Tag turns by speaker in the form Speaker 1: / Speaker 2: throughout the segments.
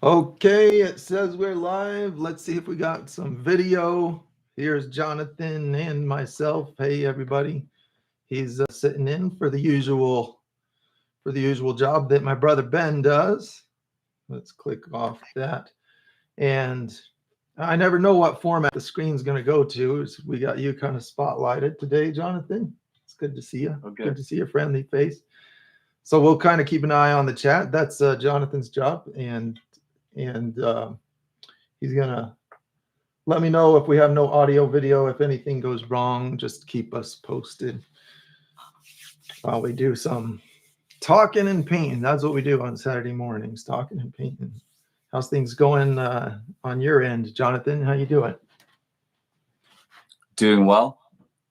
Speaker 1: Okay, it says we're live. Let's see if we got some video. Here's Jonathan and myself. Hey, everybody. He's sitting in for the usual job that my brother Ben does. Let's click off that. And I never know what format the screen's going to go to. We got you kind of spotlighted today, Jonathan. It's good to see you.
Speaker 2: Okay.
Speaker 1: Good to see your friendly face. So we'll kind of keep an eye on the chat. That's Jonathan's job, and he's gonna let me know if we have no audio, video, if anything goes wrong. Just keep us posted while we do some talking and painting. That's what we do on Saturday mornings, talking and painting. How's things going on your end, Jonathan? How you doing?
Speaker 2: Doing well.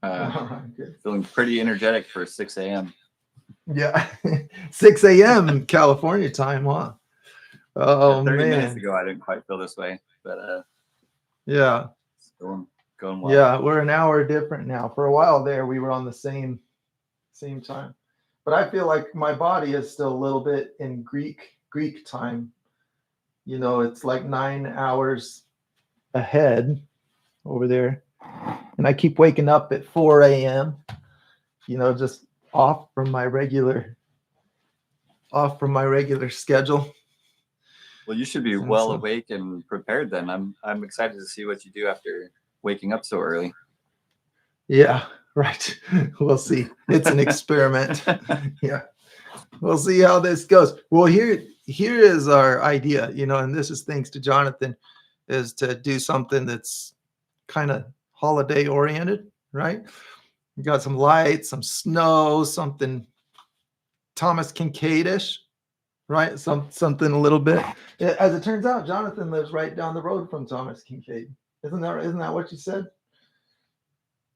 Speaker 1: Good.
Speaker 2: Feeling pretty energetic for 6 a.m.
Speaker 1: Yeah, 6 a.m. California time, huh? Oh,
Speaker 2: Yeah, 30 minutes
Speaker 1: man.
Speaker 2: ago, I didn't quite feel this way, but
Speaker 1: Yeah.
Speaker 2: it's going well.
Speaker 1: Yeah, we're an hour different now. For a while there, we were on the same time. But I feel like my body is still a little bit in Greek time. You know, it's like 9 hours ahead over there. And I keep waking up at 4 a.m., just off from my regular schedule.
Speaker 2: Well, you should be well awake and prepared then. I'm excited to see what you do after waking up so early.
Speaker 1: Yeah, right. We'll see. It's an experiment. Yeah. We'll see how this goes. Well, here is our idea, and this is thanks to Jonathan, is to do something that's kind of holiday oriented, right? We got some lights, some snow, something Thomas Kincaid-ish, right? Something a little bit. As it turns out, Jonathan lives right down the road from Thomas Kincaid. Isn't that what you said?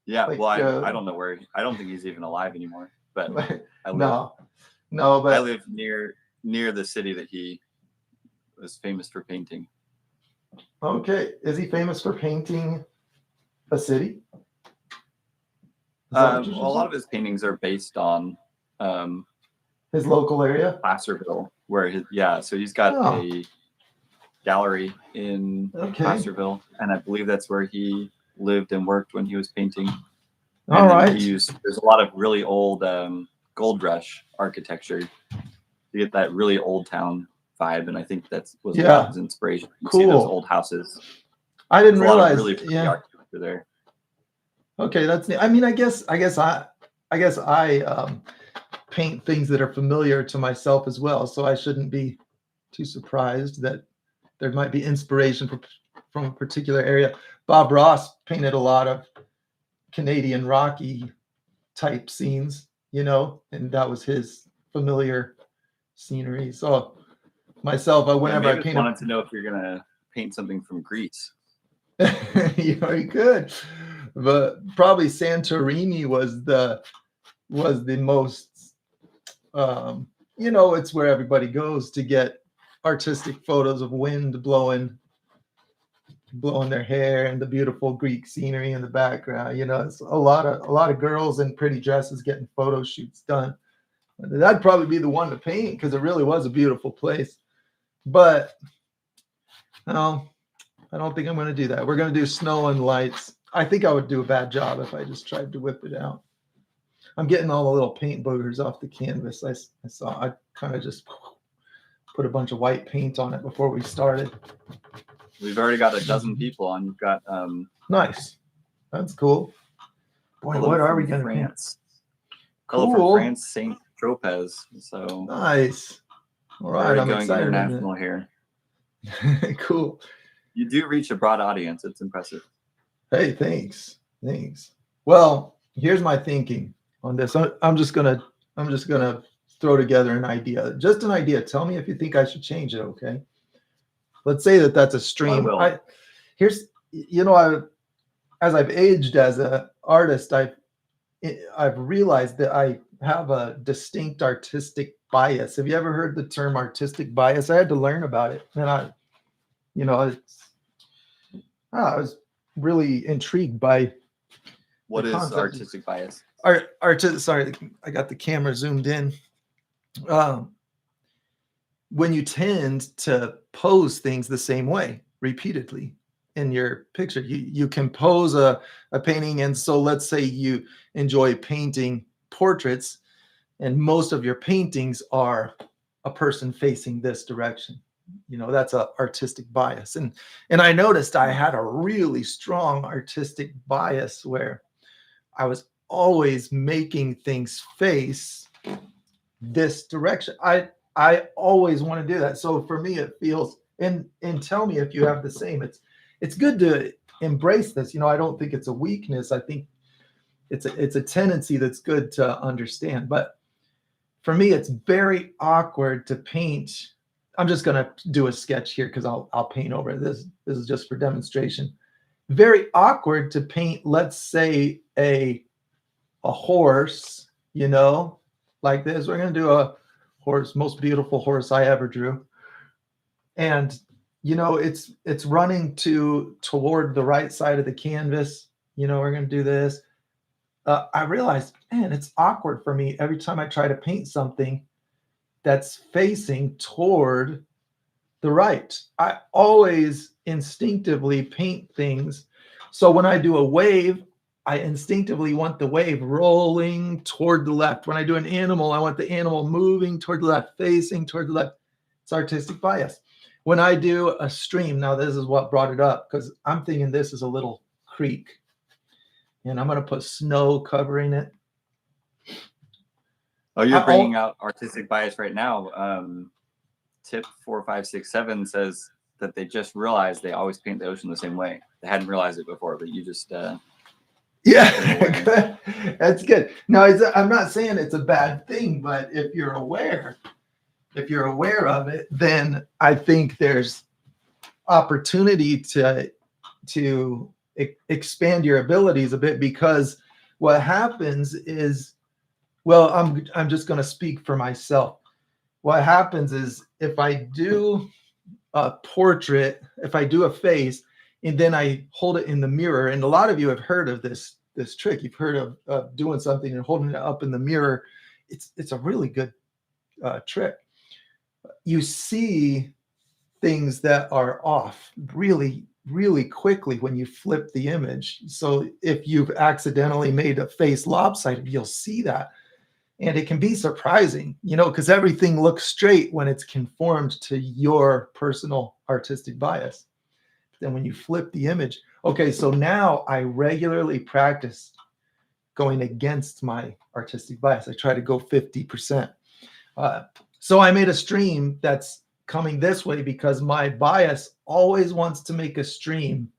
Speaker 2: Yeah. Like, well, I don't know where. I don't think he's even alive anymore. But
Speaker 1: no, but
Speaker 2: I live near the city that he was famous for painting.
Speaker 1: Okay, is he famous for painting a city?
Speaker 2: Well, a lot of his paintings are based on
Speaker 1: his local area,
Speaker 2: Placerville, where so he's got a gallery in Placerville, and I believe that's where he lived and worked when he was painting.
Speaker 1: All right.
Speaker 2: There's a lot of really old Gold Rush architecture. You get that really old town vibe, and I think that was a lot of his inspiration. You see those old houses.
Speaker 1: I didn't realize.
Speaker 2: Really pretty architecture there.
Speaker 1: Okay, that's neat. I mean, I guess I paint things that are familiar to myself as well, so I shouldn't be too surprised that there might be inspiration from a particular area. Bob Ross painted a lot of Canadian Rocky type scenes, and that was his familiar scenery. So myself, whenever I paint,
Speaker 2: wanted to know if you're gonna paint something from Greece.
Speaker 1: You could, but probably Santorini was the most. It's where everybody goes to get artistic photos of wind blowing their hair and the beautiful Greek scenery in the background. It's a lot of girls in pretty dresses getting photo shoots done. That'd probably be the one to paint because it really was a beautiful place. But no, I don't think I'm going to do that. We're going to do snow and lights. I think I would do a bad job if I just tried to whip it out. I'm getting all the little paint boogers off the canvas. I kind of just put a bunch of white paint on it before we started.
Speaker 2: We've already got 12 people on. You've got
Speaker 1: nice. That's cool. Boy, what are we going to paint?
Speaker 2: Cool. From France, Saint Tropez. So
Speaker 1: nice. All right, I'm
Speaker 2: going
Speaker 1: excited.
Speaker 2: International here.
Speaker 1: Cool.
Speaker 2: You do reach a broad audience. It's impressive.
Speaker 1: Hey, thanks. Well, here's my thinking on this. I'm just gonna throw together an idea. Just an idea. Tell me if you think I should change it. Okay. Let's say that's a stream. As I've aged as an artist, I've realized that I have a distinct artistic bias. Have you ever heard the term artistic bias? I had to learn about it, and I was really intrigued by
Speaker 2: what is artistic bias.
Speaker 1: Sorry, I got the camera zoomed in. when you tend to pose things the same way repeatedly in your picture. You can pose a painting, and so let's say you enjoy painting portraits, and most of your paintings are a person facing this direction. That's a artistic bias. And I noticed I had a really strong artistic bias where I was always making things face this direction. I always want to do that. So for me, it feels, and tell me if you have the same. It's good to embrace this. I don't think it's a weakness. I think it's a tendency that's good to understand. But for me, it's very awkward to paint. I'm just gonna do a sketch here because I'll paint over this. This is just for demonstration. Very awkward to paint, let's say, a horse, like this. We're gonna do a horse, most beautiful horse I ever drew. And it's running toward the right side of the canvas. We're gonna do this. I realized, man, it's awkward for me every time I try to paint something that's facing toward the right. I always instinctively paint things. So when I do a wave, I instinctively want the wave rolling toward the left. When I do an animal, I want the animal moving toward the left, facing toward the left. It's artistic bias. When I do a stream, now this is what brought it up, because I'm thinking this is a little creek, and I'm going to put snow covering it.
Speaker 2: Oh, you're bringing out artistic bias right now. Tip 4567 says that they just realized they always paint the ocean the same way. They hadn't realized it before, but you just
Speaker 1: yeah, good. That's good. No, I'm not saying it's a bad thing, but if you're aware of it, then I think there's opportunity to expand your abilities a bit, because what happens is, well, I'm just going to speak for myself. What happens is, if I do a portrait, if I do a face, and then I hold it in the mirror, and a lot of you have heard of this trick. You've heard of doing something and holding it up in the mirror. It's a really good trick. You see things that are off really, really quickly when you flip the image. So if you've accidentally made a face lopsided, you'll see that. And it can be surprising, because everything looks straight when it's conformed to your personal artistic bias. Then when you flip the image, okay, so now I regularly practice going against my artistic bias. I try to go 50%. So I made a stream that's coming this way because my bias always wants to make a stream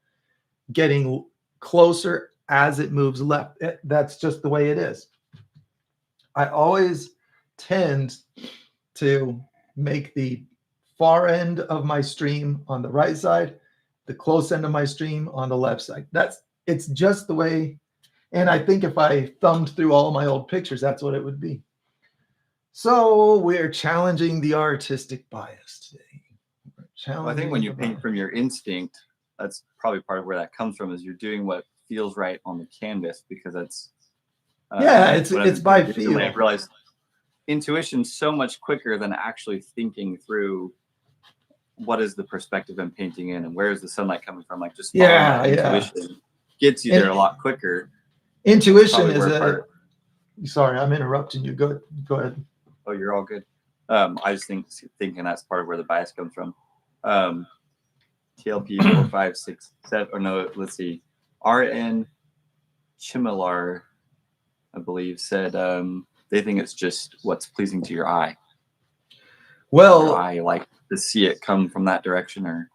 Speaker 1: getting closer as it moves left. That's just the way it is. I always tend to make the far end of my stream on the right side, the close end of my stream on the left side. It's just the way. And I think if I thumbed through all my old pictures, that's what it would be. So we're challenging the artistic bias today.
Speaker 2: I think when you paint from your instinct, that's probably part of where that comes from, is you're doing what feels right on the canvas, because that's
Speaker 1: it's by feel.
Speaker 2: I realized intuition's so much quicker than actually thinking through what is the perspective I'm painting in and where is the sunlight coming from. Like, just intuition gets you there a lot quicker.
Speaker 1: Intuition is sorry, I'm interrupting you. Go ahead.
Speaker 2: Oh, you're all good. I just thinking that's part of where the bias comes from. TLP 4567, or no, let's see. RN Chimilar, I believe, said they think it's just what's pleasing to your eye.
Speaker 1: Well,
Speaker 2: your eye like to see it come from that direction, or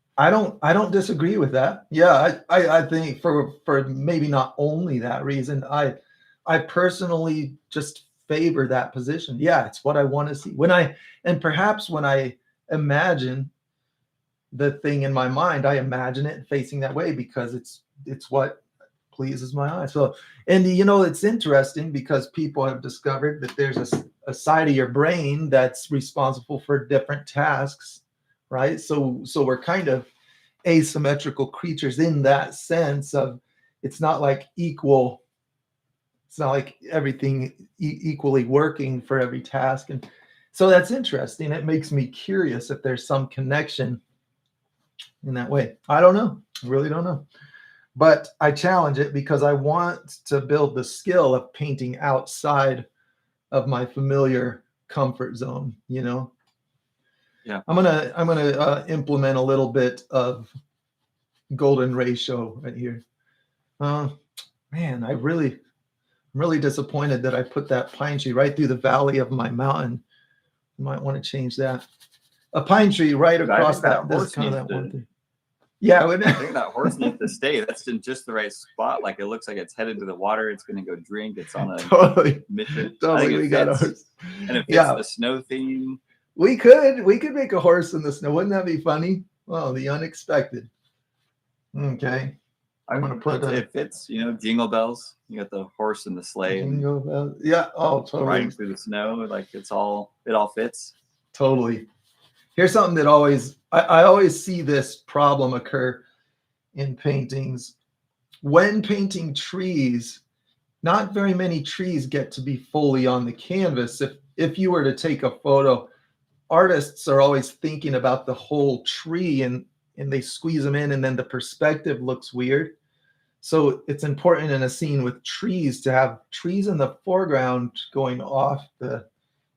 Speaker 1: I don't disagree with that. Yeah, I think for maybe not only that reason, I personally just favor that position. Yeah, it's what I want to see. Perhaps when I imagine the thing in my mind, I imagine it facing that way because it's what pleases my eye. So, and it's interesting because people have discovered that there's a side of your brain that's responsible for different tasks, right? So we're kind of asymmetrical creatures in that sense of, it's not like everything equally working for every task. And so that's interesting. It makes me curious if there's some connection in that way. I don't know. I really don't know. But I challenge it because I want to build the skill of painting outside of my familiar comfort zone, you know?
Speaker 2: Yeah.
Speaker 1: I'm gonna implement a little bit of golden ratio right here. Man, I'm really disappointed that I put that pine tree right through the valley of my mountain. You might want to change that. A pine tree right
Speaker 2: Dude, I
Speaker 1: across
Speaker 2: think that
Speaker 1: that. This
Speaker 2: horse
Speaker 1: is kind of
Speaker 2: needs
Speaker 1: that one
Speaker 2: to-
Speaker 1: thing. Yeah,
Speaker 2: I think that horse needs to stay. That's in just the right spot. Like it looks like it's headed to the water. It's going to go drink. It's on a
Speaker 1: totally,
Speaker 2: mission.
Speaker 1: totally. We got a horse.
Speaker 2: And it fits
Speaker 1: Yeah.
Speaker 2: the snow theme.
Speaker 1: We could make a horse in the snow. Wouldn't that be funny? Well, the unexpected. Okay. I'm gonna put
Speaker 2: it fits, you know, jingle bells. You got the horse and the sleigh and
Speaker 1: jingle bells. Yeah. Oh, totally.
Speaker 2: riding through the snow. Like it all fits.
Speaker 1: Totally. Here's something that I always see this problem occur in paintings. When painting trees, not very many trees get to be fully on the canvas. If you were to take a photo, artists are always thinking about the whole tree and they squeeze them in and then the perspective looks weird. So it's important in a scene with trees to have trees in the foreground going off the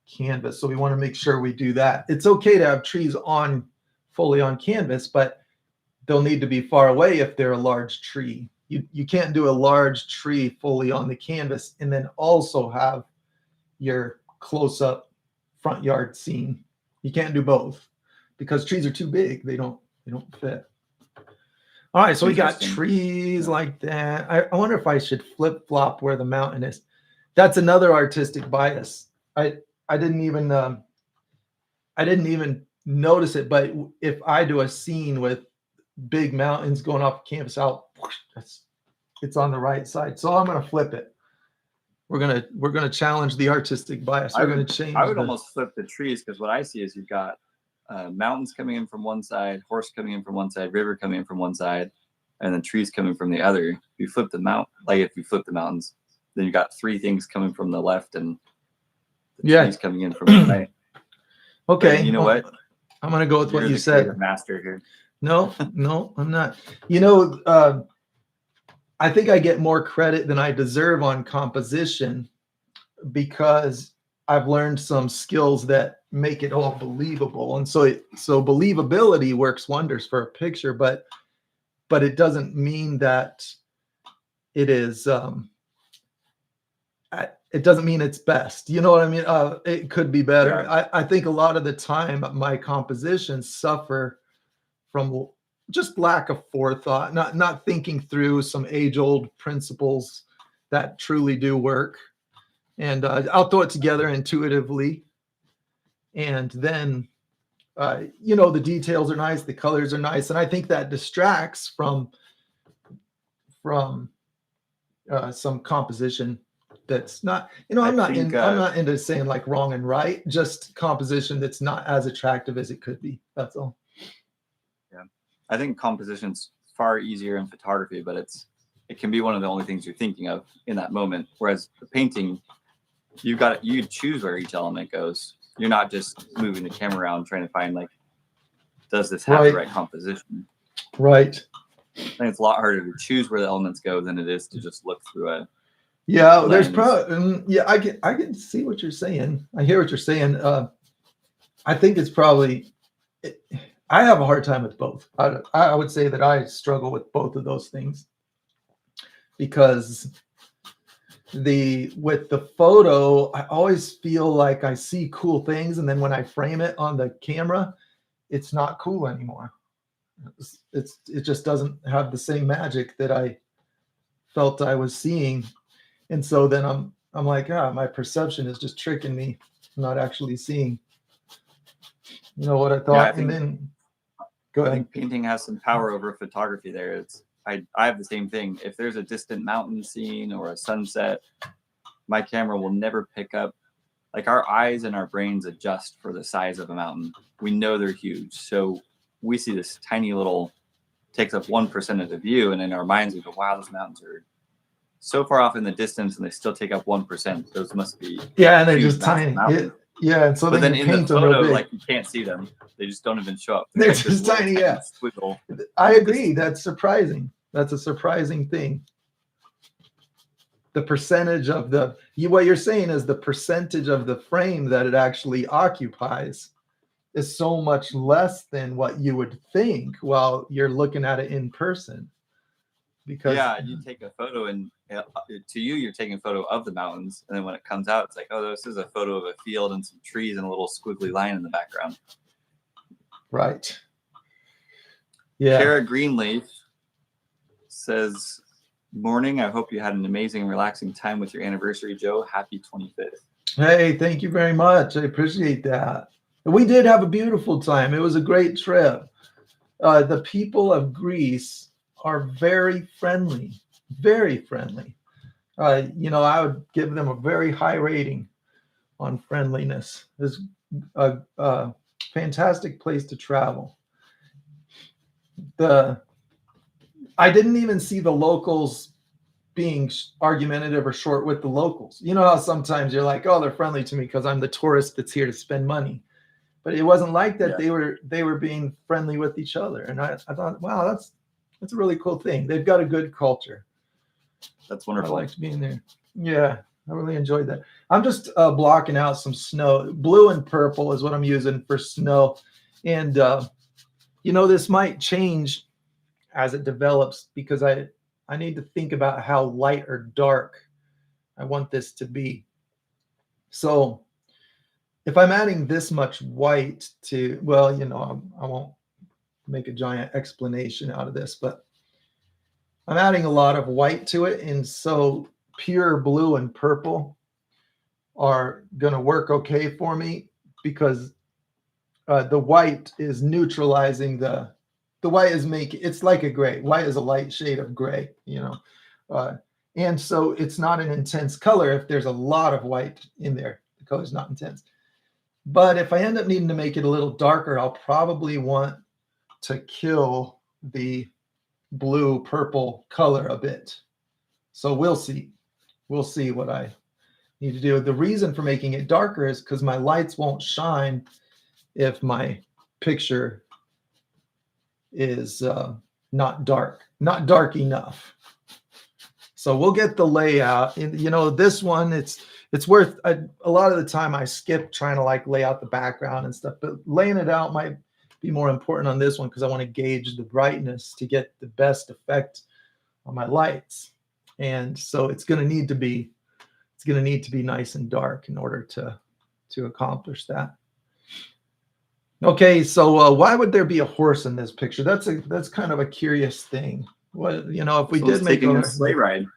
Speaker 1: canvas. So we want to make sure we do that. It's okay to have trees fully on canvas, but they'll need to be far away if they're a large tree. You can't do a large tree fully on the canvas and then also have your close-up front yard scene. You can't do both because trees are too big. They don't fit. All right, so we got trees like that. I wonder if I should flip-flop where the mountain is. That's another artistic bias. I didn't even notice it, but if I do a scene with big mountains going off canvas out, it's on the right side. So I'm gonna flip it. We're gonna challenge the artistic bias. We're gonna change.
Speaker 2: I would almost flip the trees because what I see is you've got mountains coming in from one side, horse coming in from one side, river coming in from one side, and then trees coming from the other. If you flip the mountains, then you got three things coming from the left and trees coming in from the right.
Speaker 1: Okay.
Speaker 2: But you know what?
Speaker 1: I'm gonna go with what you said.
Speaker 2: Master here.
Speaker 1: No, I'm not. You know, I think I get more credit than I deserve on composition because I've learned some skills that make it all believable. And so believability works wonders for a picture, but it doesn't mean that it is, it doesn't mean it's best. You know what I mean? It could be better.
Speaker 2: Yeah.
Speaker 1: I think a lot of the time my compositions suffer from just lack of forethought, not thinking through some age-old principles that truly do work. And I'll throw it together intuitively. And then, you know, the details are nice, the colors are nice. And I think that distracts from some composition that's not, you know, I'm not into saying like wrong and right, just composition that's not as attractive as it could be. That's all.
Speaker 2: Yeah. I think composition's far easier in photography, but it can be one of the only things you're thinking of in that moment. Whereas the painting, you choose where each element goes. You're not just moving the camera around trying to find like, does this have the right composition?
Speaker 1: Right.
Speaker 2: I think it's a lot harder to choose where the elements go than it is to just look through it.
Speaker 1: Yeah, there's probably I can see what you're saying. I hear what you're saying. I think it's probably I have a hard time with both. I would say that I struggle with both of those things because with the photo, I always feel like I see cool things, and then when I frame it on the camera, it's not cool anymore. It just doesn't have the same magic that I felt I was seeing. And so then I'm like, my perception is just tricking me. I'm not actually seeing, you know, what I thought. And then go ahead.
Speaker 2: I think painting has some power over photography there. I have the same thing. If there's a distant mountain scene or a sunset, my camera will never pick up. Like our eyes and our brains adjust for the size of a mountain. We know they're huge. So we see this tiny little, takes up 1% of the view. And in our minds, we go, wow, those mountains are so far off in the distance and they still take up 1%. Those must be
Speaker 1: and they're
Speaker 2: huge,
Speaker 1: just tiny.
Speaker 2: massive
Speaker 1: Yeah, and so
Speaker 2: but then
Speaker 1: you
Speaker 2: in the
Speaker 1: paint them real
Speaker 2: photo,
Speaker 1: big.
Speaker 2: like you can't see them. They just don't even show up.
Speaker 1: They're
Speaker 2: like
Speaker 1: just tiny, yeah.
Speaker 2: Squiggle.
Speaker 1: I agree. That's surprising. That's a surprising thing. The percentage of what you're saying is the percentage of the frame that it actually occupies is so much less than what you would think while you're looking at it in person. Because
Speaker 2: you take a photo and to you, you're taking a photo of the mountains. And then when it comes out, it's like, oh, this is a photo of a field and some trees and a little squiggly line in the background.
Speaker 1: Right. Yeah.
Speaker 2: Kara Greenleaf says, morning. I hope you had an amazing and relaxing time with your anniversary, Joe. Happy 25th.
Speaker 1: Hey, thank you very much. I appreciate that. We did have a beautiful time. It was a great trip. The people of Greece are very friendly, very friendly. I would give them a very high rating on friendliness. It's a fantastic place to travel. I didn't even see the locals being argumentative or short with the locals. You know how sometimes you're like, oh, they're friendly to me because I'm the tourist that's here to spend money. But it wasn't like that.
Speaker 2: Yeah.
Speaker 1: They were being friendly with each other. And I thought, wow, that's a really cool thing. They've got a good culture.
Speaker 2: That's wonderful.
Speaker 1: I liked being there. Yeah, I really enjoyed that. I'm just blocking out some snow. Blue and purple is what I'm using for snow. And, this might change as it develops because I need to think about how light or dark I want this to be. So if I'm adding this much white to, I won't make a giant explanation out of this, but I'm adding a lot of white to it. And so pure blue and purple are going to work okay for me because the white is neutralizing the white is it's like a gray. White is a light shade of gray, and so it's not an intense color. If there's a lot of white in there, the color is not intense. But if I end up needing to make it a little darker, I'll probably want to kill the blue purple color a bit. So we'll see what I need to do. The reason for making it darker is because my lights won't shine if my picture is not dark enough. So we'll get the layout. This one, it's worth a lot of the time I skip trying to lay out the background and stuff, but laying it out might be more important on this one because I want to gauge the brightness to get the best effect on my lights. And so it's going to need to be nice and dark in order to accomplish that. Okay, so why would there be a horse in this picture? That's kind of a curious thing. What if we did make
Speaker 2: a sleigh ride?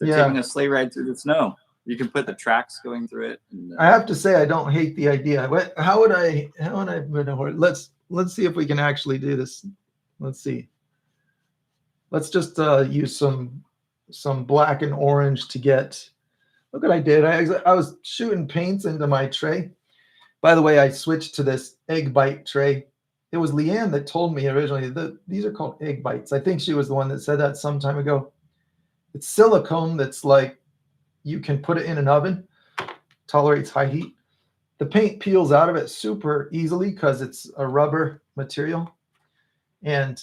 Speaker 2: They're taking a sleigh ride through the snow. You can put the tracks going through it. And,
Speaker 1: I have to say I don't hate the idea. How would I put a horse? Let's see if we can actually do this. Let's see. Let's just use some black and orange to get. Look what I did. I was shooting paints into my tray. By the way, I switched to this egg bite tray. It was Leanne that told me originally that these are called egg bites. I think she was the one that said that some time ago. It's silicone that's like you can put it in an oven, tolerates high heat. The paint peels out of it super easily because it's a rubber material, and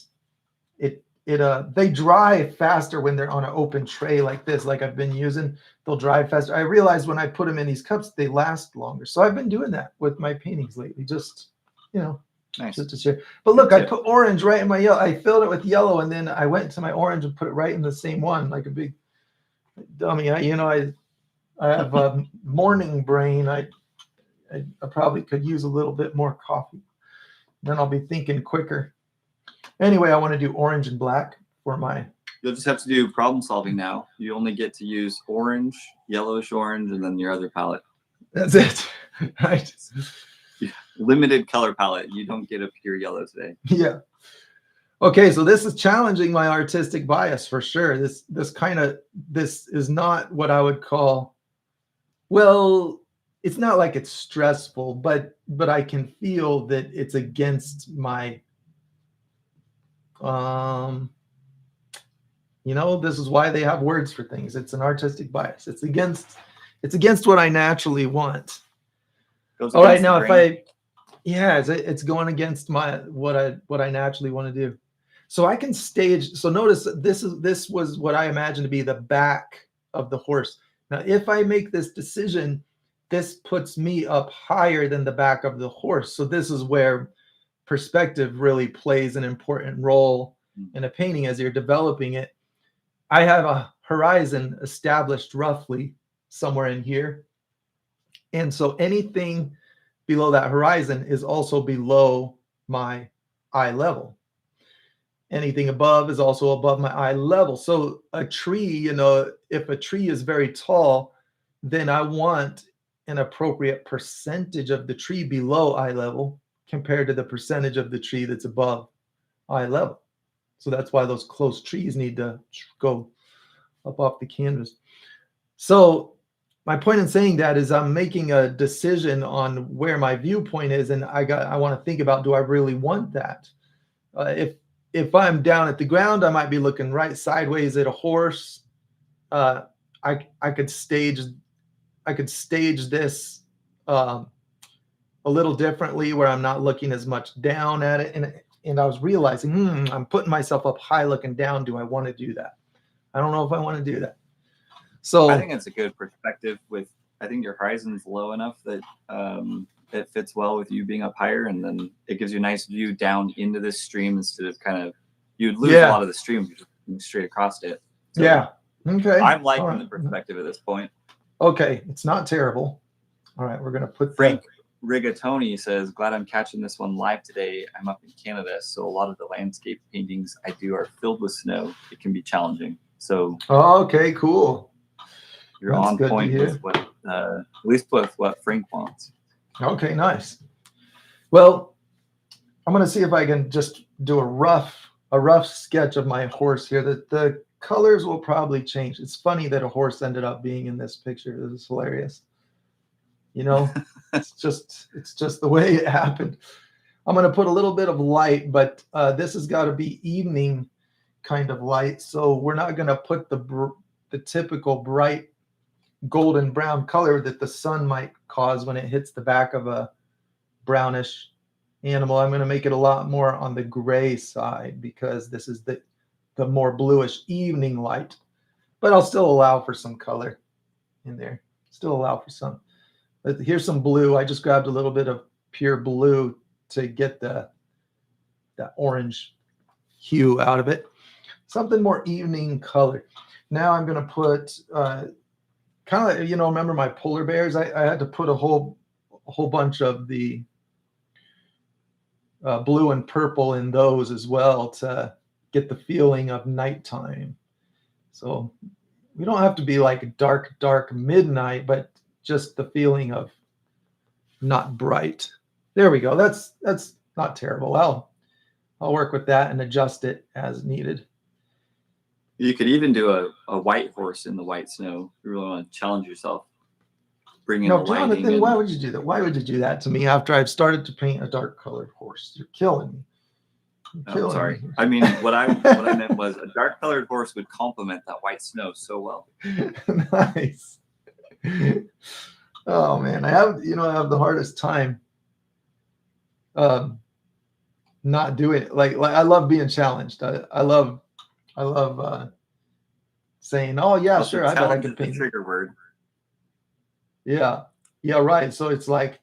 Speaker 1: they dry faster when they're on an open tray like this, like I've been using. They'll dry faster. I realized when I put them in these cups, they last longer. So I've been doing that with my paintings lately, just
Speaker 2: nice.
Speaker 1: Just to share. But look, I put orange right in my yellow. I filled it with yellow, and then I went to my orange and put it right in the same one, like a big dummy. I have a morning brain. I probably could use a little bit more coffee. Then I'll be thinking quicker. Anyway, I want to do orange and black for my.
Speaker 2: You'll just have to do problem solving now. You only get to use orange, yellowish orange, and then your other palette.
Speaker 1: That's it. Right.
Speaker 2: Limited color palette. You don't get a pure yellow today.
Speaker 1: Yeah. Okay, so this is challenging my artistic bias for sure. This is not what I would call. Well, it's not like it's stressful, but I can feel that it's against my This is why they have words for things. It's an artistic bias. It's against what I naturally want.
Speaker 2: Goes
Speaker 1: All right,
Speaker 2: against
Speaker 1: now
Speaker 2: the
Speaker 1: if
Speaker 2: grain.
Speaker 1: it's going against what I naturally want to do. So I can stage. So notice this was what I imagined to be the back of the horse. Now, if I make this decision, this puts me up higher than the back of the horse. So this is where perspective really plays an important role in a painting as you're developing it. I have a horizon established roughly somewhere in here. And so anything below that horizon is also below my eye level. Anything above is also above my eye level. So a tree, if a tree is very tall, then I want an appropriate percentage of the tree below eye level compared to the percentage of the tree that's above eye level. So that's why those close trees need to go up off the canvas. So my point in saying that is I'm making a decision on where my viewpoint is, and I want to think about, do I really want that? If I'm down at the ground, I might be looking right sideways at a horse. I could stage this a little differently, where I'm not looking as much down at it, and I was realizing, I'm putting myself up high looking down. Do I want to do that? I don't know if I want to do that. So
Speaker 2: I think it's a good perspective. I think your horizon's low enough that it fits well with you being up higher, and then it gives you a nice view down into this stream instead of you'd lose a lot of the stream just straight across it. So
Speaker 1: yeah. Okay.
Speaker 2: I'm liking the perspective at this point.
Speaker 1: Okay, it's not terrible. All right, we're gonna put
Speaker 2: Frank Rigatoni says, "Glad I'm catching this one live today. I'm up in Canada, so a lot of the landscape paintings I do are filled with snow. It can be challenging." So
Speaker 1: okay, cool.
Speaker 2: You're on point with what, at least with what Frank wants.
Speaker 1: Okay, nice. Well, I'm going to see if I can just do a rough sketch of my horse here. The colors will probably change. It's funny that a horse ended up being in this picture. This is hilarious. It's just the way it happened. I'm going to put a little bit of light, but this has got to be evening kind of light. So we're not going to put the typical bright golden brown color that the sun might cause when it hits the back of a brownish animal. I'm going to make it a lot more on the gray side because this is the more bluish evening light, but I'll still allow for some color in there. Still allow for some. Here's some blue. I just grabbed a little bit of pure blue to get that orange hue out of it. Something more evening color. Now I'm going to put kind of, remember my polar bears? I had to put a whole bunch of the blue and purple in those as well to get the feeling of nighttime. So we don't have to be like dark midnight, but just the feeling of not bright. There we go. That's not terrible. I'll work with that and adjust it as needed.
Speaker 2: You could even do a white horse in the white snow. You really want to challenge yourself. Bring in the lighting.
Speaker 1: Jonathan, why would you do that? Why would you do that to me after I've started to paint a dark colored horse? You're killing me.
Speaker 2: I'm sorry. I mean, what I meant was a dark colored horse would complement that white snow so well.
Speaker 1: Nice. Oh man, I have the hardest time not doing it. Like I love being challenged. I love saying, "Oh yeah, sure, I bet I can paint."
Speaker 2: The trigger word.
Speaker 1: Yeah, right. So it's like,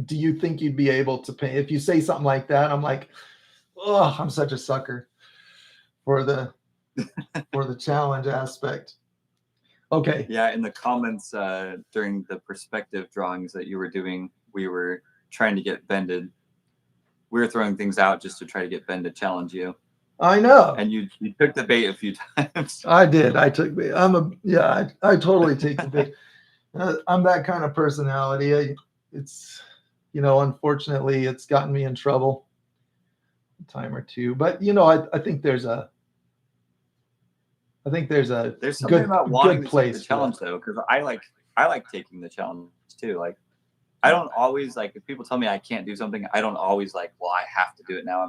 Speaker 1: do you think you'd be able to paint? If you say something like that, I'm like, oh, I'm such a sucker for the challenge aspect. Okay.
Speaker 2: Yeah, in the comments during the perspective drawings that you were doing, we were trying to get Ben to. We were throwing things out just to try to get Ben to challenge you.
Speaker 1: I know.
Speaker 2: And you took the bait a few times.
Speaker 1: I did. I took bait. I totally take the bait. I'm that kind of personality. It's, unfortunately, it's gotten me in trouble a time or two. But I think there's
Speaker 2: something
Speaker 1: good,
Speaker 2: about wanting
Speaker 1: good place
Speaker 2: the challenge though, because I like taking the challenge too. Like I don't always like if people tell me I can't do something, I don't always like, well, I have to do it now.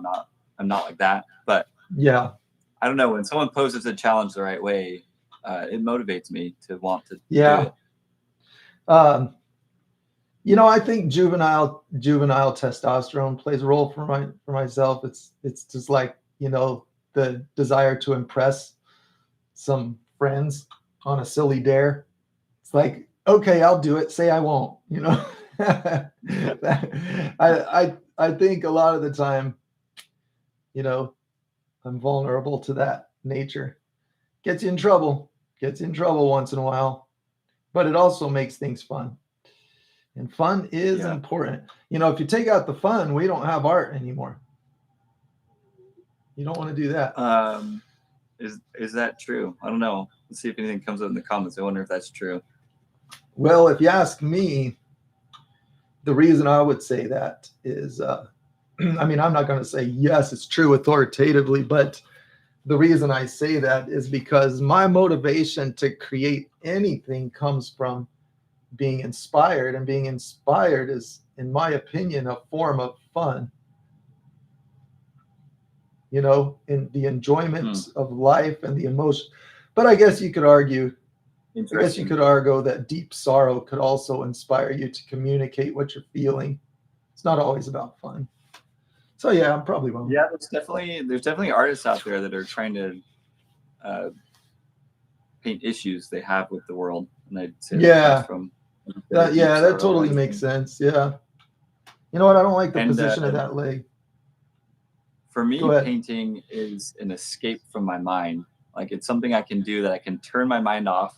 Speaker 2: I'm not like that. But
Speaker 1: yeah,
Speaker 2: I don't know, when someone poses a challenge the right way, it motivates me to want to do
Speaker 1: Yeah.
Speaker 2: it.
Speaker 1: You know, I think juvenile testosterone plays a role for myself. It's just like, you know, the desire to impress some friends on a silly dare. It's like, okay, I'll do it. Say I won't, you know. I think a lot of the time, you know, I'm vulnerable to that nature. Gets you in trouble. Gets you in trouble once in a while, but it also makes things fun. And fun is
Speaker 2: Yeah.
Speaker 1: important. You know, if you take out the fun, we don't have art anymore. You don't want to do that.
Speaker 2: Is that true? I don't know. Let's see if anything comes up in the comments. I wonder if that's true.
Speaker 1: Well, if you ask me, the reason I would say that is, I mean, I'm not going to say yes, it's true authoritatively, but the reason I say that is because my motivation to create anything comes from being inspired, and being inspired is, in my opinion, a form of fun. You know, in the enjoyment of life and the emotion. But I guess you could argue that deep sorrow could also inspire you to communicate what you're feeling. It's not always about fun. So yeah, I'm probably wrong.
Speaker 2: Yeah, there's definitely artists out there that are trying to paint issues they have with the world, and I'd say that comes from
Speaker 1: that totally makes sense. Yeah, you know what? I don't like the position of that leg.
Speaker 2: For me, painting is an escape from my mind. Like, it's something I can do that I can turn my mind off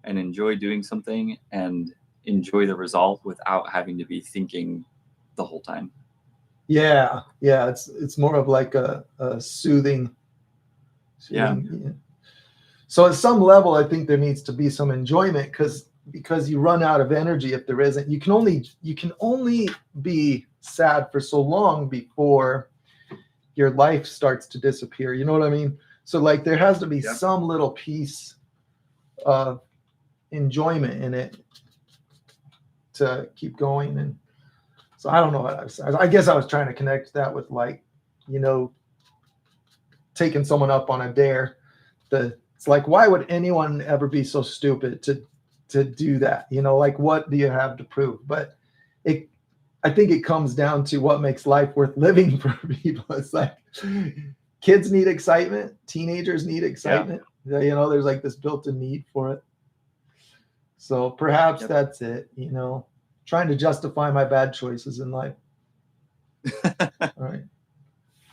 Speaker 2: and enjoy doing something and enjoy the result without having to be thinking the whole time.
Speaker 1: Yeah. It's more of like a soothing.
Speaker 2: Yeah.
Speaker 1: So at some level, I think there needs to be some enjoyment, because you run out of energy if there isn't. You can only be sad for so long before your life starts to disappear. You know what I mean? So like there has to be some little piece of enjoyment in it to keep going. And so I don't know what I guess I was trying to connect that with, like, you know, taking someone up on a dare. It's like, why would anyone ever be so stupid to do that? You know, like, what do you have to prove? But I think it comes down to what makes life worth living for people. It's like kids need excitement. Teenagers need excitement. Yeah. You know, there's like this built-in need for it. So perhaps that's it, you know, trying to justify my bad choices in life. All right.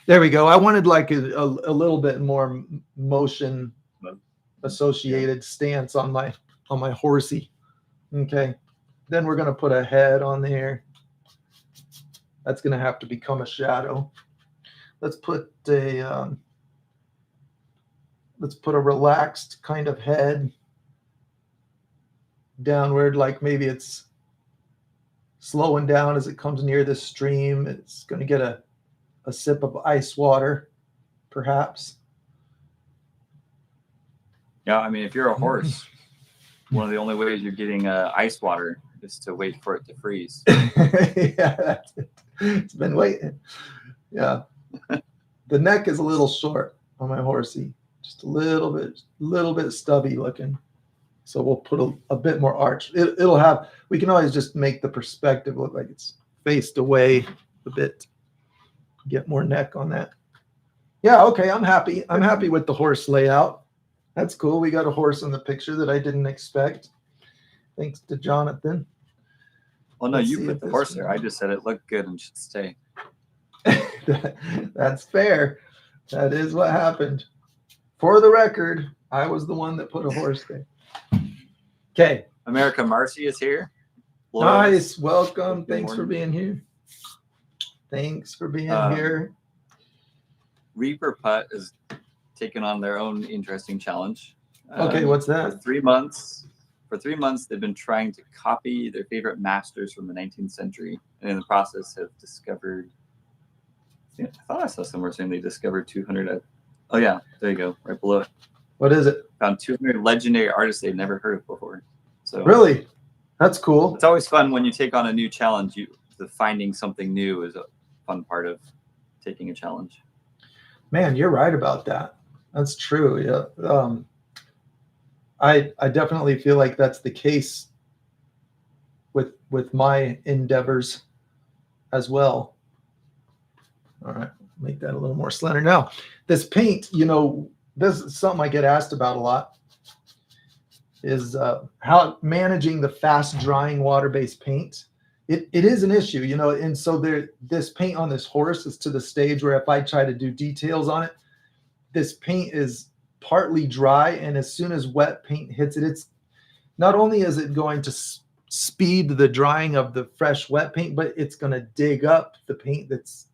Speaker 1: There we go. I wanted like a little bit more motion associated stance on my horsey. Okay. Then we're going to put a head on there. That's going to have to become a shadow. Let's put a relaxed kind of head downward, like maybe it's slowing down as it comes near this stream. It's going to get a sip of ice water, perhaps.
Speaker 2: Yeah, I mean, if you're a horse, one of the only ways you're getting ice water is to wait for it to freeze.
Speaker 1: Yeah, that's it. It's been waiting. Yeah. The neck is a little short on my horsey, just a little bit stubby looking. So we'll put a bit more arch. We can always just make the perspective look like it's faced away a bit. Get more neck on that. Yeah, okay, I'm happy. I'm happy with the horse layout. That's cool. We got a horse in the picture that I didn't expect. Thanks to Jonathan.
Speaker 2: Well, no, you put the horse there. I just said it looked good and should stay.
Speaker 1: That's fair. That is what happened. For the record, I was the one that put a horse there. Okay.
Speaker 2: America Marcy is here.
Speaker 1: Nice. Welcome. Thanks for being here. Thanks for being here.
Speaker 2: Reaper Putt is taking on their own interesting challenge.
Speaker 1: Okay, what's that?
Speaker 2: For 3 months, they've been trying to copy their favorite masters from the 19th century, and in the process have discovered. I thought I saw somewhere saying they discovered 200. Oh yeah, there you go, right below it.
Speaker 1: What is it?
Speaker 2: Found 200 legendary artists they'd never heard of before. So
Speaker 1: really, that's cool.
Speaker 2: It's always fun when you take on a new challenge. The finding something new is a fun part of taking a challenge.
Speaker 1: Man, you're right about that. That's true. Yeah. I definitely feel like that's the case with my endeavors as well. All right, make that a little more slender. Now, this paint, this is something I get asked about a lot, is how managing the fast drying water-based paint. It is an issue, and so this paint on this horse is to the stage where if I try to do details on it, this paint is partly dry, and as soon as wet paint hits it, it's not only is it going to speed the drying of the fresh wet paint, but it's going to dig up the paint that's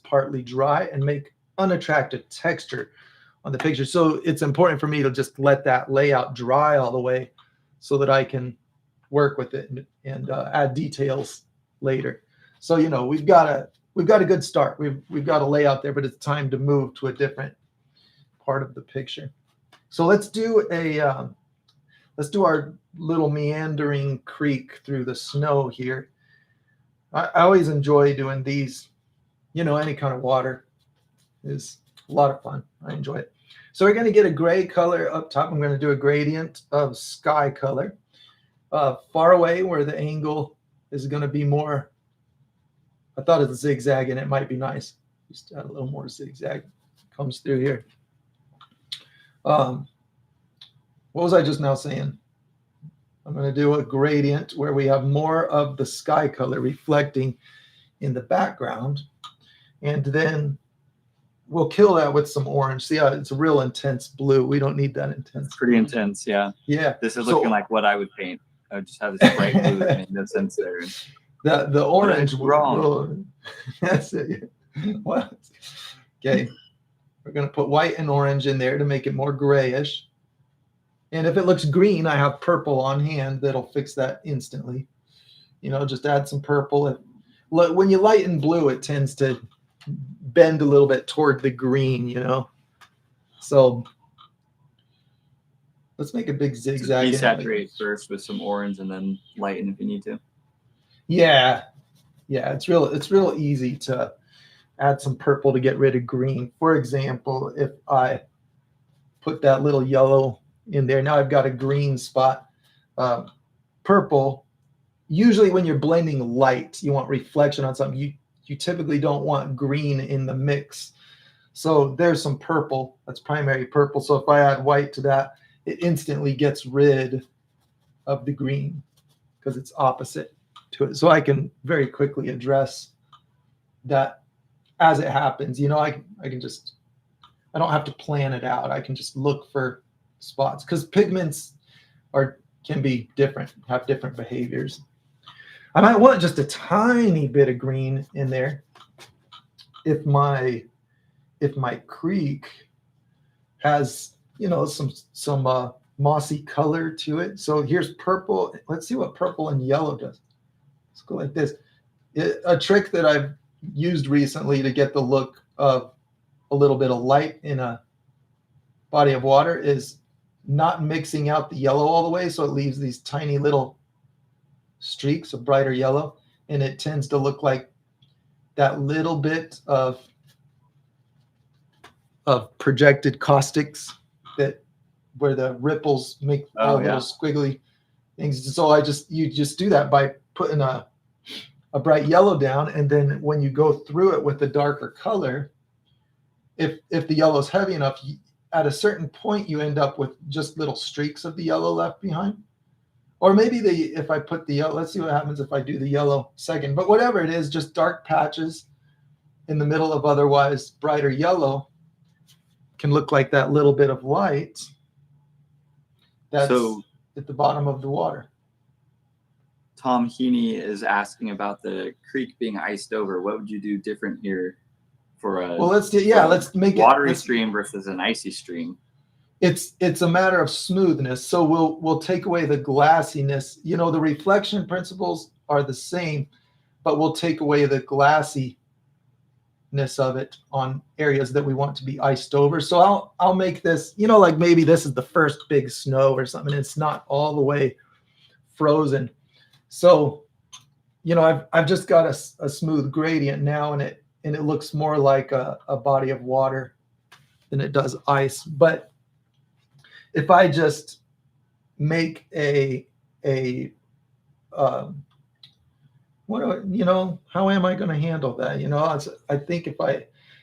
Speaker 1: partly dry and make unattractive texture on the picture. So it's important for me to just let that layout dry all the way so that I can work with it and add details later. So we've got a good start. We've got a layout there, but it's time to move to a different part of the picture. So let's do our little meandering creek through the snow here. I always enjoy doing these. Any kind of water is a lot of fun. I enjoy it. So we're going to get a gray color up top. I'm going to do a gradient of sky color. Far away where the angle is going to be more, I thought it was zigzag and it might be nice. Just add a little more zigzag. Comes through here. What was I just now saying? I'm going to do a gradient where we have more of the sky color reflecting in the background. And then we'll kill that with some orange. See how it's a real intense blue. We don't need that intense.
Speaker 2: It's pretty intense, yeah.
Speaker 1: Yeah.
Speaker 2: This is looking like what I would paint. I would just have this bright blue in no sense there.
Speaker 1: The orange
Speaker 2: wrong.
Speaker 1: That's it. What? Okay. We're going to put white and orange in there to make it more grayish. And if it looks green, I have purple on hand that'll fix that instantly. Just add some purple. When you lighten blue, it tends to bend a little bit toward the green, So let's make a big zigzag.
Speaker 2: Desaturate first with some orange and then lighten if you need to.
Speaker 1: Yeah. It's real easy to add some purple to get rid of green. For example, if I put that little yellow in there, now I've got a green spot. Purple, usually when you're blending light, you want reflection on something. You typically don't want green in the mix. So there's some purple. That's primary purple. So if I add white to that, it instantly gets rid of the green because it's opposite to it. So I can very quickly address that as it happens. I don't have to plan it out. I can just look for spots because pigments can be different, have different behaviors. I might want just a tiny bit of green in there if my creek has some mossy color to it. So here's purple. Let's see what purple and yellow does. Let's go like this. A trick that I've used recently to get the look of a little bit of light in a body of water is not mixing out the yellow all the way, so it leaves these tiny little streaks of brighter yellow, and it tends to look like that little bit of projected caustics where the ripples make little squiggly things. So you just do that by putting a bright yellow down, and then when you go through it with the darker color, if the yellow is heavy enough, at a certain point you end up with just little streaks of the yellow left behind. Or maybe if I put the yellow, let's see what happens if I do the yellow second. But whatever it is, just dark patches in the middle of otherwise brighter yellow can look like that little bit of light that's at the bottom of the water.
Speaker 2: Tom Heaney is asking about the creek being iced over. What would you do different here for let's make watery stream versus an icy stream?
Speaker 1: It's a matter of smoothness. So we'll take away the glassiness. The reflection principles are the same, but we'll take away the glassiness of it on areas that we want to be iced over. So I'll make this, like maybe this is the first big snow or something. It's not all the way frozen. So, I've just got a smooth gradient now, and it looks more like a body of water than it does ice. But if I just make how am I going to handle that? I think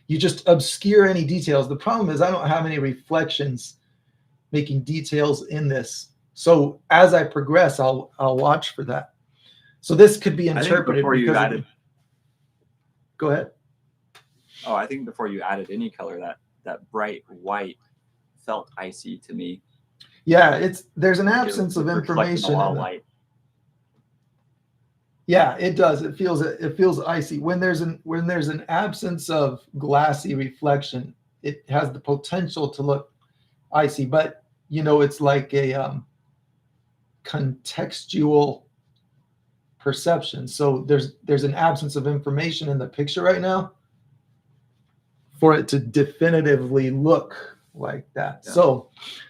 Speaker 1: you just obscure any details. The problem is I don't have any reflections making details in this. So as I progress, I'll watch for that. So this could be interpreted Go ahead.
Speaker 2: Oh, I think before you added any color, that bright white felt icy to me.
Speaker 1: Yeah, there's an absence of information.
Speaker 2: A lot of light.
Speaker 1: Yeah, it does. It feels icy. When there's an absence of glassy reflection, it has the potential to look icy. But it's like a contextual perception. So there's an absence of information in the picture right now for it to definitively look like that. Yeah.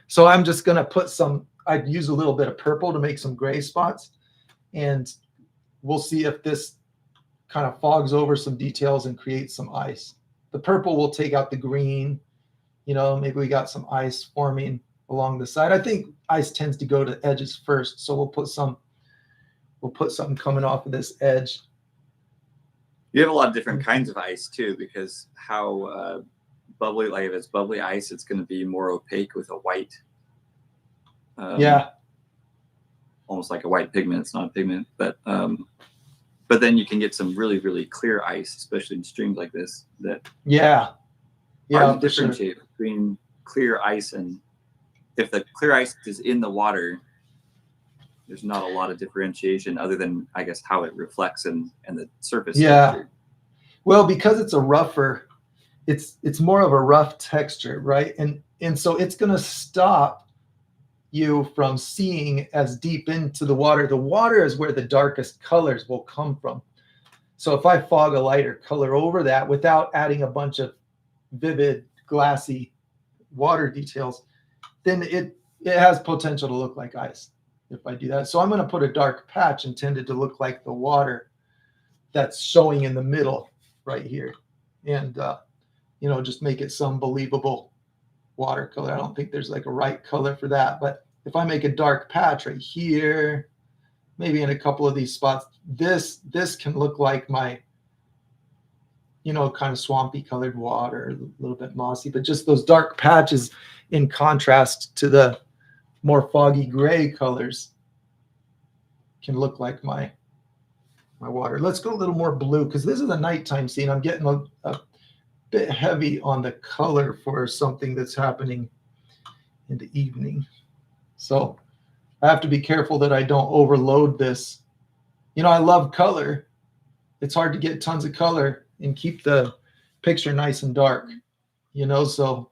Speaker 1: So I'm just gonna put I'd use a little bit of purple to make some gray spots, and we'll see if this kind of fogs over some details and creates some ice. The purple will take out the green. Maybe we got some ice forming along the side. I think ice tends to go to edges first, so we'll put something coming off of this edge.
Speaker 2: You have a lot of different kinds of ice too, because how bubbly, like if it's bubbly ice, it's going to be more opaque with a white. Almost like a white pigment. It's not a pigment, but then you can get some really, really clear ice, especially in streams like this. Hard to differentiate between clear ice, and if the clear ice is in the water, there's not a lot of differentiation other than, I guess, how it reflects and the surface.
Speaker 1: Yeah.
Speaker 2: Texture.
Speaker 1: Well, because it's it's more of a rough texture, right? And so it's going to stop you from seeing as deep into the water. The water is where the darkest colors will come from. So if I fog a lighter color over that without adding a bunch of vivid, glassy water details, then it has potential to look like ice if I do that. So I'm going to put a dark patch intended to look like the water that's showing in the middle right here. And, just make it some believable watercolor. I don't think there's like a right color for that. But if I make a dark patch right here, maybe in a couple of these spots, this can look like my, kind of swampy colored water, a little bit mossy, but just those dark patches in contrast to the more foggy gray colors can look like my water. Let's go a little more blue, because this is a nighttime scene. I'm getting a bit heavy on the color for something that's happening in the evening. So I have to be careful that I don't overload this. I love color. It's hard to get tons of color and keep the picture nice and dark, so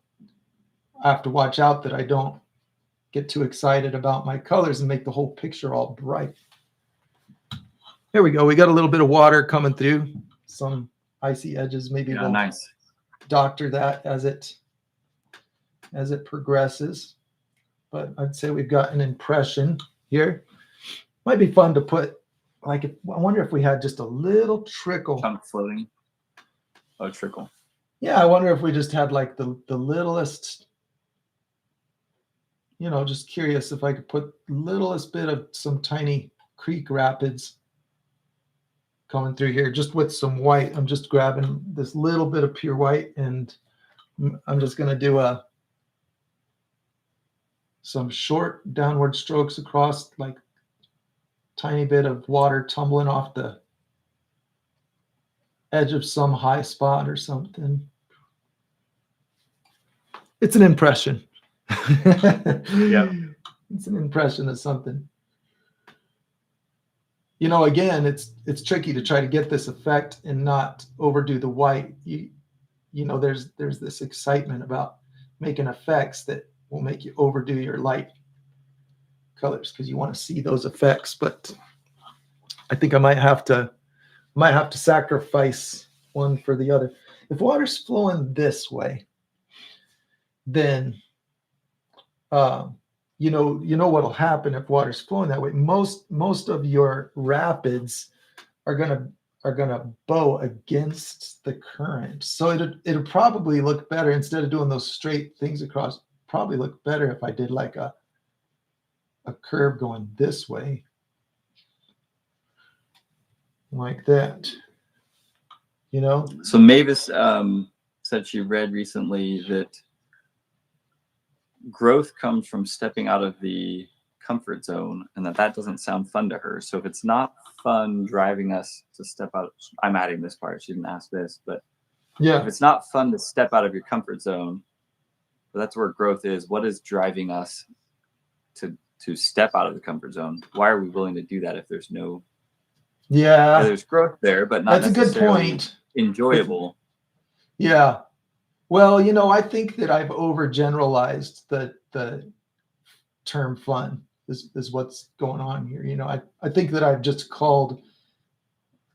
Speaker 1: I have to watch out that I don't get too excited about my colors and make the whole picture all bright. There we go. We got a little bit of water coming through, some icy edges. Maybe we'll doctor that as it progresses. But I'd say we've got an impression here. Might be fun to put, I wonder if we had just a little trickle.
Speaker 2: Chunk floating. Oh, trickle.
Speaker 1: Yeah, I wonder if we just had like the littlest, just curious if I could put littlest bit of some tiny creek rapids coming through here, just with some white. I'm just grabbing this little bit of pure white, and I'm just going to do some short downward strokes across, like tiny bit of water tumbling off the edge of some high spot or something. It's an impression.
Speaker 2: Yeah.
Speaker 1: It's an impression of something. Again, it's tricky to try to get this effect and not overdo the white. There's this excitement about making effects that will make you overdo your light colors because you want to see those effects. But I think I might have to sacrifice one for the other. If water's flowing this way, then what'll happen if water's flowing that way. Most of your rapids are going to are going to bow against the current. So it'll probably look better instead of doing those straight things across. Probably look better if I did like a curve going this way, like that. You know.
Speaker 2: So Mavis said she read recently that growth comes from stepping out of the comfort zone, and that doesn't sound fun to her. So if it's not fun driving us to step out, I'm adding this part, she didn't ask this, but
Speaker 1: yeah,
Speaker 2: if it's not fun to step out of your comfort zone, that's where growth is. What is driving us to step out of the comfort zone? Why are we willing to do that if there's no there's growth there, but not
Speaker 1: that's a good point.
Speaker 2: Enjoyable.
Speaker 1: Yeah. Well, you know, I think that I've overgeneralized the term fun is what's going on here. You know, I think that I've just called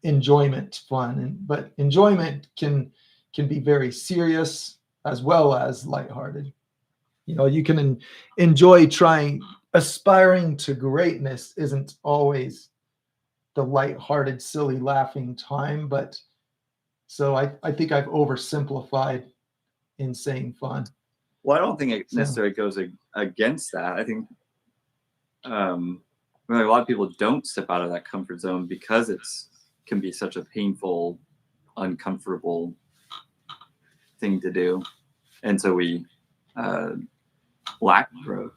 Speaker 1: enjoyment fun, but enjoyment can be very serious as well as lighthearted. You know, you can enjoy aspiring to greatness isn't always the lighthearted, silly, laughing time, but so I think I've oversimplified in saying fun.
Speaker 2: Well, I don't think it necessarily goes against that. I think a lot of people don't step out of that comfort zone because can be such a painful, uncomfortable thing to do, and so we lack growth.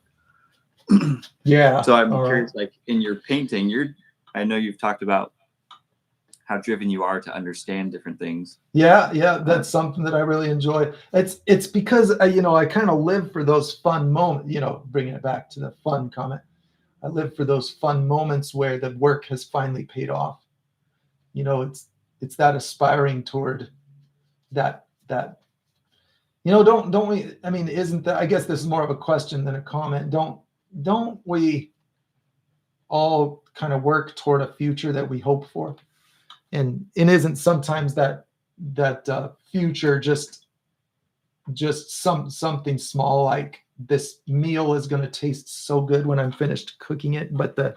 Speaker 1: Yeah.
Speaker 2: So I'm curious, like in your painting, I know you've talked about how driven you are to understand different things.
Speaker 1: Yeah, that's something that I really enjoy. It's because you know, I kind of live for those fun moments. You know, bringing it back to the fun comment, I live for those fun moments where the work has finally paid off. You know, it's that aspiring toward that. You know, don't we? I mean, isn't that? I guess this is more of a question than a comment. Don't we all kind of work toward a future that we hope for? And isn't sometimes that future just something small, like this meal is going to taste so good when I'm finished cooking it, but the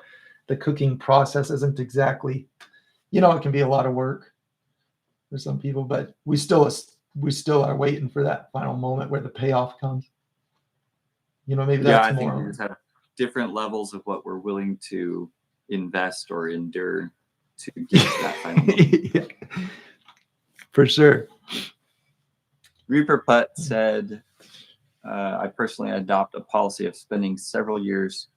Speaker 1: cooking process isn't exactly, you know, it can be a lot of work for some people, but we still are waiting for that final moment where the payoff comes. You know, maybe that's
Speaker 2: I
Speaker 1: more.
Speaker 2: think we just have different levels of what we're willing to invest or endure to get to that final moment.
Speaker 1: Yeah, for sure.
Speaker 2: Reaper Putt said, I personally adopt a policy of spending several years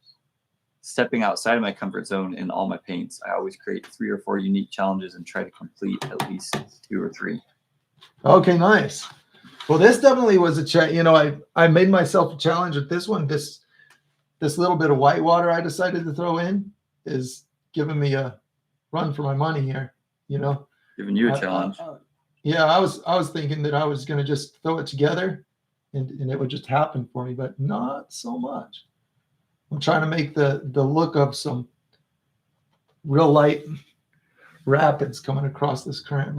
Speaker 2: stepping outside of my comfort zone in all my paints. I always create 3 or 4 unique challenges and try to complete at least 2 or 3.
Speaker 1: Okay, nice. Well, this definitely was a challenge. You know, I made myself a challenge with this one. This little bit of whitewater I decided to throw in is giving me a run for my money here. You know,
Speaker 2: giving you a challenge.
Speaker 1: Yeah, I was thinking that I was going to just throw it together and it would just happen for me, but not so much. I'm trying to make the look of some real light rapids coming across this current,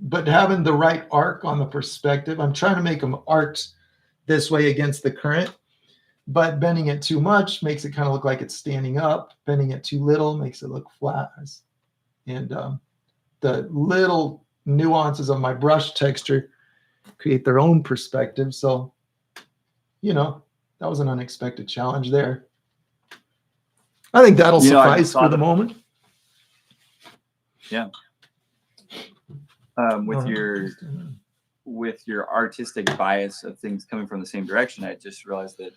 Speaker 1: but having the right arc on the perspective. I'm trying to make them arced this way against the current, but bending it too much makes it kind of look like it's standing up. Bending it too little makes it look flat. And the little nuances of my brush texture create their own perspective. So, you know, that was an unexpected challenge there. I think that'll suffice for the moment.
Speaker 2: Yeah. With your artistic bias of things coming from the same direction, I just realized that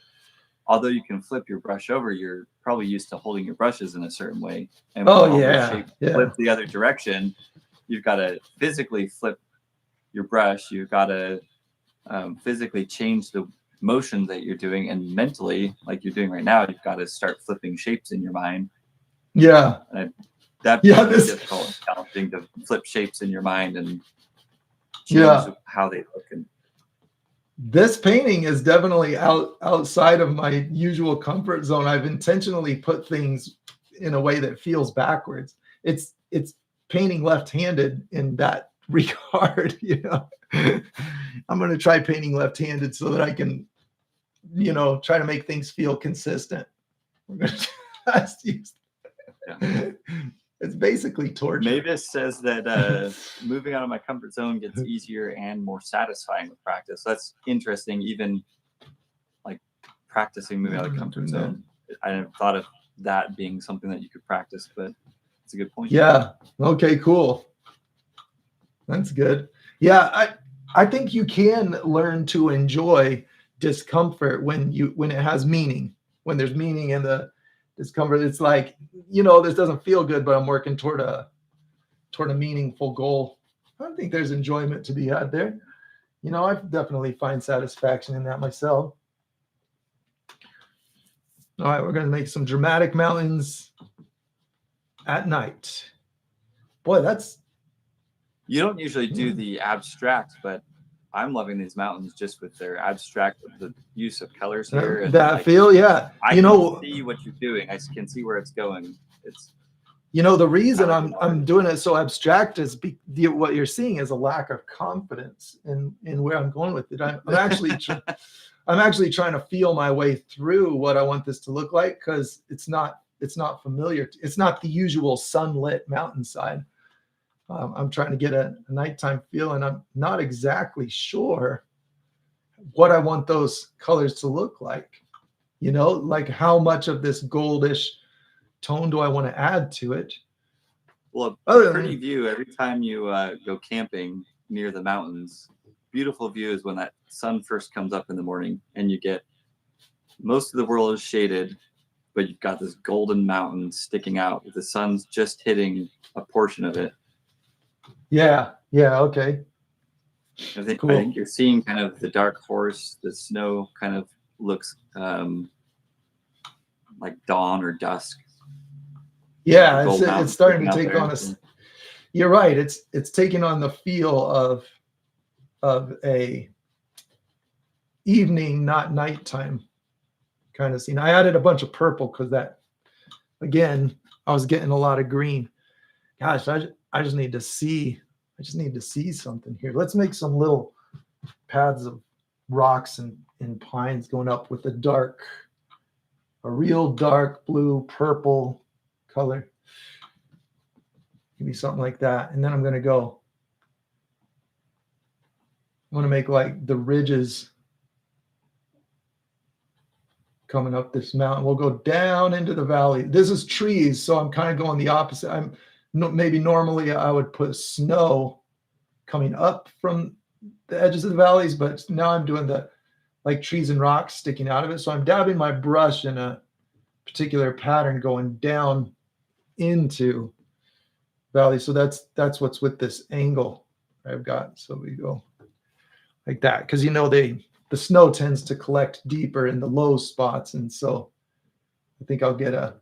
Speaker 2: although you can flip your brush over, you're probably used to holding your brushes in a certain way. And flip the other direction, you've got to physically flip your brush. You've got to physically change the motion that you're doing, and mentally, like you're doing right now, you've got to start flipping shapes in your mind.
Speaker 1: Yeah.
Speaker 2: That's difficult and challenging to flip shapes in your mind and change how they look. And
Speaker 1: this painting is definitely outside of my usual comfort zone. I've intentionally put things in a way that feels backwards. It's painting left-handed in that regard, you know. I'm going to try painting left-handed so that I can, you know, try to make things feel consistent. We're going to just use It's basically torture.
Speaker 2: Mavis says that moving out of my comfort zone gets easier and more satisfying with practice. That's interesting. Even like practicing moving out of the comfort zone, I never thought of that being something that you could practice, but it's a good point.
Speaker 1: Yeah. Okay, cool. That's good. Yeah, I think you can learn to enjoy discomfort when it has meaning. When there's meaning in the discomfort, it's like, this doesn't feel good, but I'm working toward a meaningful goal. I think there's enjoyment to be had there. I definitely find satisfaction in that myself. All right, we're going to make some dramatic mountains at night. Boy,
Speaker 2: you don't usually do the abstract, but I'm loving these mountains just with their abstract, the use of colors here. And
Speaker 1: that feel, yeah.
Speaker 2: I can see what you're doing. I can see where it's going. It's
Speaker 1: the reason I'm doing it so abstract is what you're seeing is a lack of confidence in where I'm going with it. I'm actually trying to feel my way through what I want this to look like, because it's not familiar. It's not the usual sunlit mountainside. I'm trying to get a nighttime feel, and I'm not exactly sure what I want those colors to look like. Like how much of this goldish tone do I want to add to it?
Speaker 2: Well, a pretty view every time you go camping near the mountains. Beautiful view is when that sun first comes up in the morning, and you get most of the world is shaded, but you've got this golden mountain sticking out with the sun's just hitting a portion of it.
Speaker 1: Yeah. Okay.
Speaker 2: I think you're seeing kind of the dark horse. The snow kind of looks like dawn or dusk.
Speaker 1: Yeah, it's starting to take on You're right. It's taking on the feel of a evening, not nighttime kind of scene. I added a bunch of purple because again, I was getting a lot of green. Gosh, I just need to see. I just need to see something here. Let's make some little paths of rocks and pines going up with a real dark blue, purple color. Maybe something like that. And then I'm going to make like the ridges coming up this mountain. We'll go down into the valley. This is trees, so I'm kind of going the opposite. Maybe normally I would put snow coming up from the edges of the valleys, but now I'm doing like trees and rocks sticking out of it. So I'm dabbing my brush in a particular pattern going down into valley. So that's what's with this angle I've got. So we go like that, because the snow tends to collect deeper in the low spots, and so I think I'll get a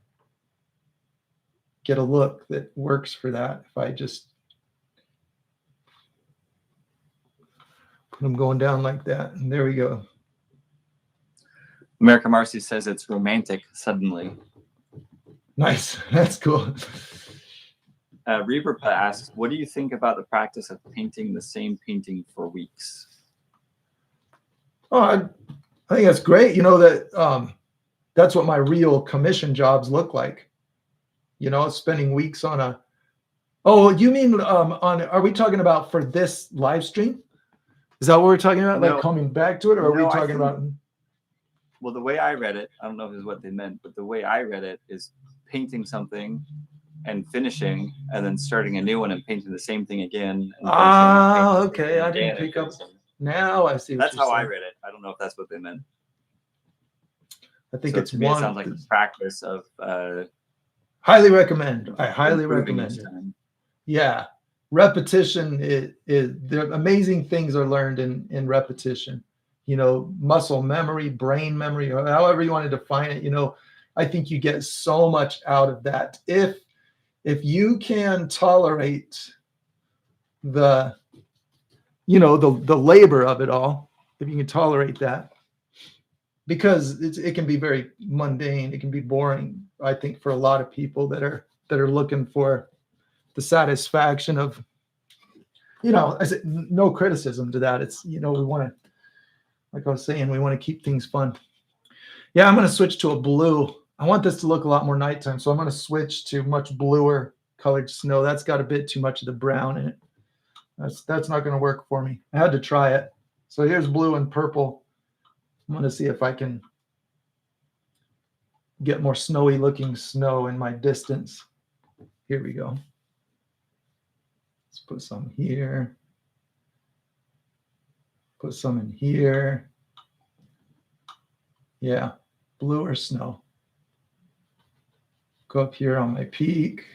Speaker 1: look that works for that if I just put them going down like that. And there we go.
Speaker 2: America Marcy says it's romantic suddenly.
Speaker 1: Nice. That's cool.
Speaker 2: Reberpa asks, what do you think about the practice of painting the same painting for weeks?
Speaker 1: Oh, I think that's great. That's what my real commission jobs look like. Spending weeks on you mean are we talking about for this live stream? Is that what we're talking about?
Speaker 2: No.
Speaker 1: Like coming back to it, or are we talking about?
Speaker 2: Well, the way I read it, I don't know if this is what they meant, but the way I read it is painting something and finishing, and then starting a new one and painting the same thing again.
Speaker 1: Okay. I didn't pick up. Now I see.
Speaker 2: That's how I read it. I don't know if that's what they meant.
Speaker 1: I think
Speaker 2: to me, it sounds like the practice of.
Speaker 1: Highly recommend. I highly recommend. Yeah, repetition is the amazing things are learned in repetition. Muscle memory, brain memory, or however you want to define it. I think you get so much out of that if you can tolerate the labor of it all. If you can tolerate that, because it can be very mundane, it can be boring. I think for a lot of people that are looking for the satisfaction of, I said no criticism to that. It's we want to, like I was saying, we want to keep things fun. Yeah, I'm going to switch to a blue. I want this to look a lot more nighttime, so I'm going to switch to much bluer colored snow. That's got a bit too much of the brown in it. That's not going to work for me. I had to try it. So here's blue and purple. I'm going to see if I can get more snowy looking snow in my distance. Here we go. Let's put some here. Put some in here. Yeah, blue or snow. Go up here on my peak.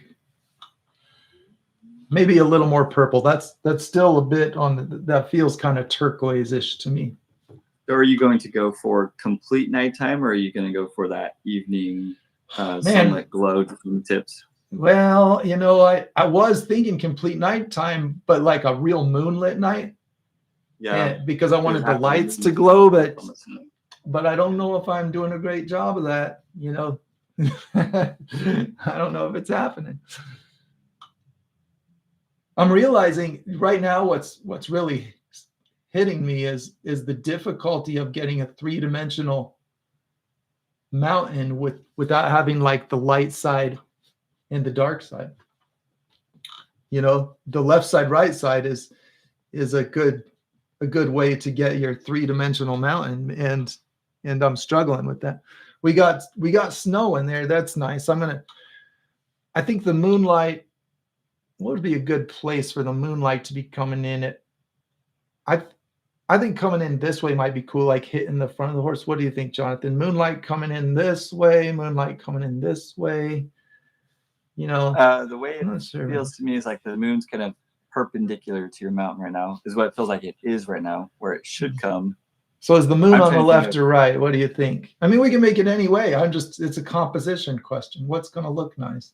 Speaker 1: Maybe a little more purple. That's still a bit on that feels kind of turquoise-ish to me.
Speaker 2: So are you going to go for complete nighttime, or are you going to go for that evening sunlit glow from the tips?
Speaker 1: Well, you know, I was thinking complete nighttime, but like a real moonlit night.
Speaker 2: Yeah.
Speaker 1: Because I wanted the lights to glow, but I don't know if I'm doing a great job of that. You know, I don't know if it's happening. I'm realizing right now what's really hitting me is the difficulty of getting a three-dimensional mountain without having like the light side and the dark side. You know, the left side, right side is a good way to get your three-dimensional mountain, and I'm struggling with that. We got snow in there. That's nice. I think the moonlight, what would be a good place for the moonlight to be coming in at? I think coming in this way might be cool, like hitting the front of the horse. What do you think, Jonathan? Moonlight coming in this way, moonlight coming in this way. You know,
Speaker 2: the way it feels to me is like the moon's kind of perpendicular to your mountain right now, is what it feels like it is right now, where it should come.
Speaker 1: So is the moon on the left or right? What do you think? I mean, we can make it any way. It's a composition question. What's going to look nice?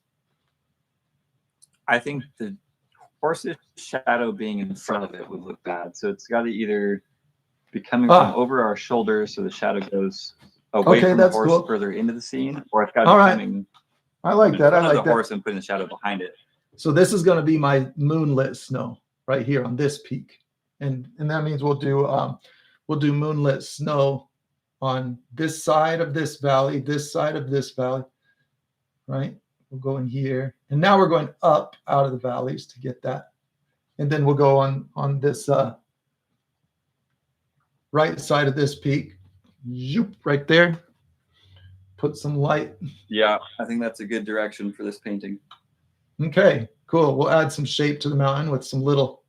Speaker 2: I think the horse's shadow being in front of it would look bad. So it's got to either be coming from over our shoulders, so the shadow goes away from the horse further into the scene, or it's got to be coming.
Speaker 1: I like that. I like
Speaker 2: the horse and putting the shadow behind it.
Speaker 1: So this is going to be my moonlit snow right here on this peak, and that means we'll do moonlit snow on this side of this valley, this side of this valley, right? We'll go in here, and now we're going up out of the valleys to get that, and then we'll go on this right side of this peak, zoop, right there. Put some light.
Speaker 2: Yeah, I think that's a good direction for this painting.
Speaker 1: Okay, cool. We'll add some shape to the mountain with some little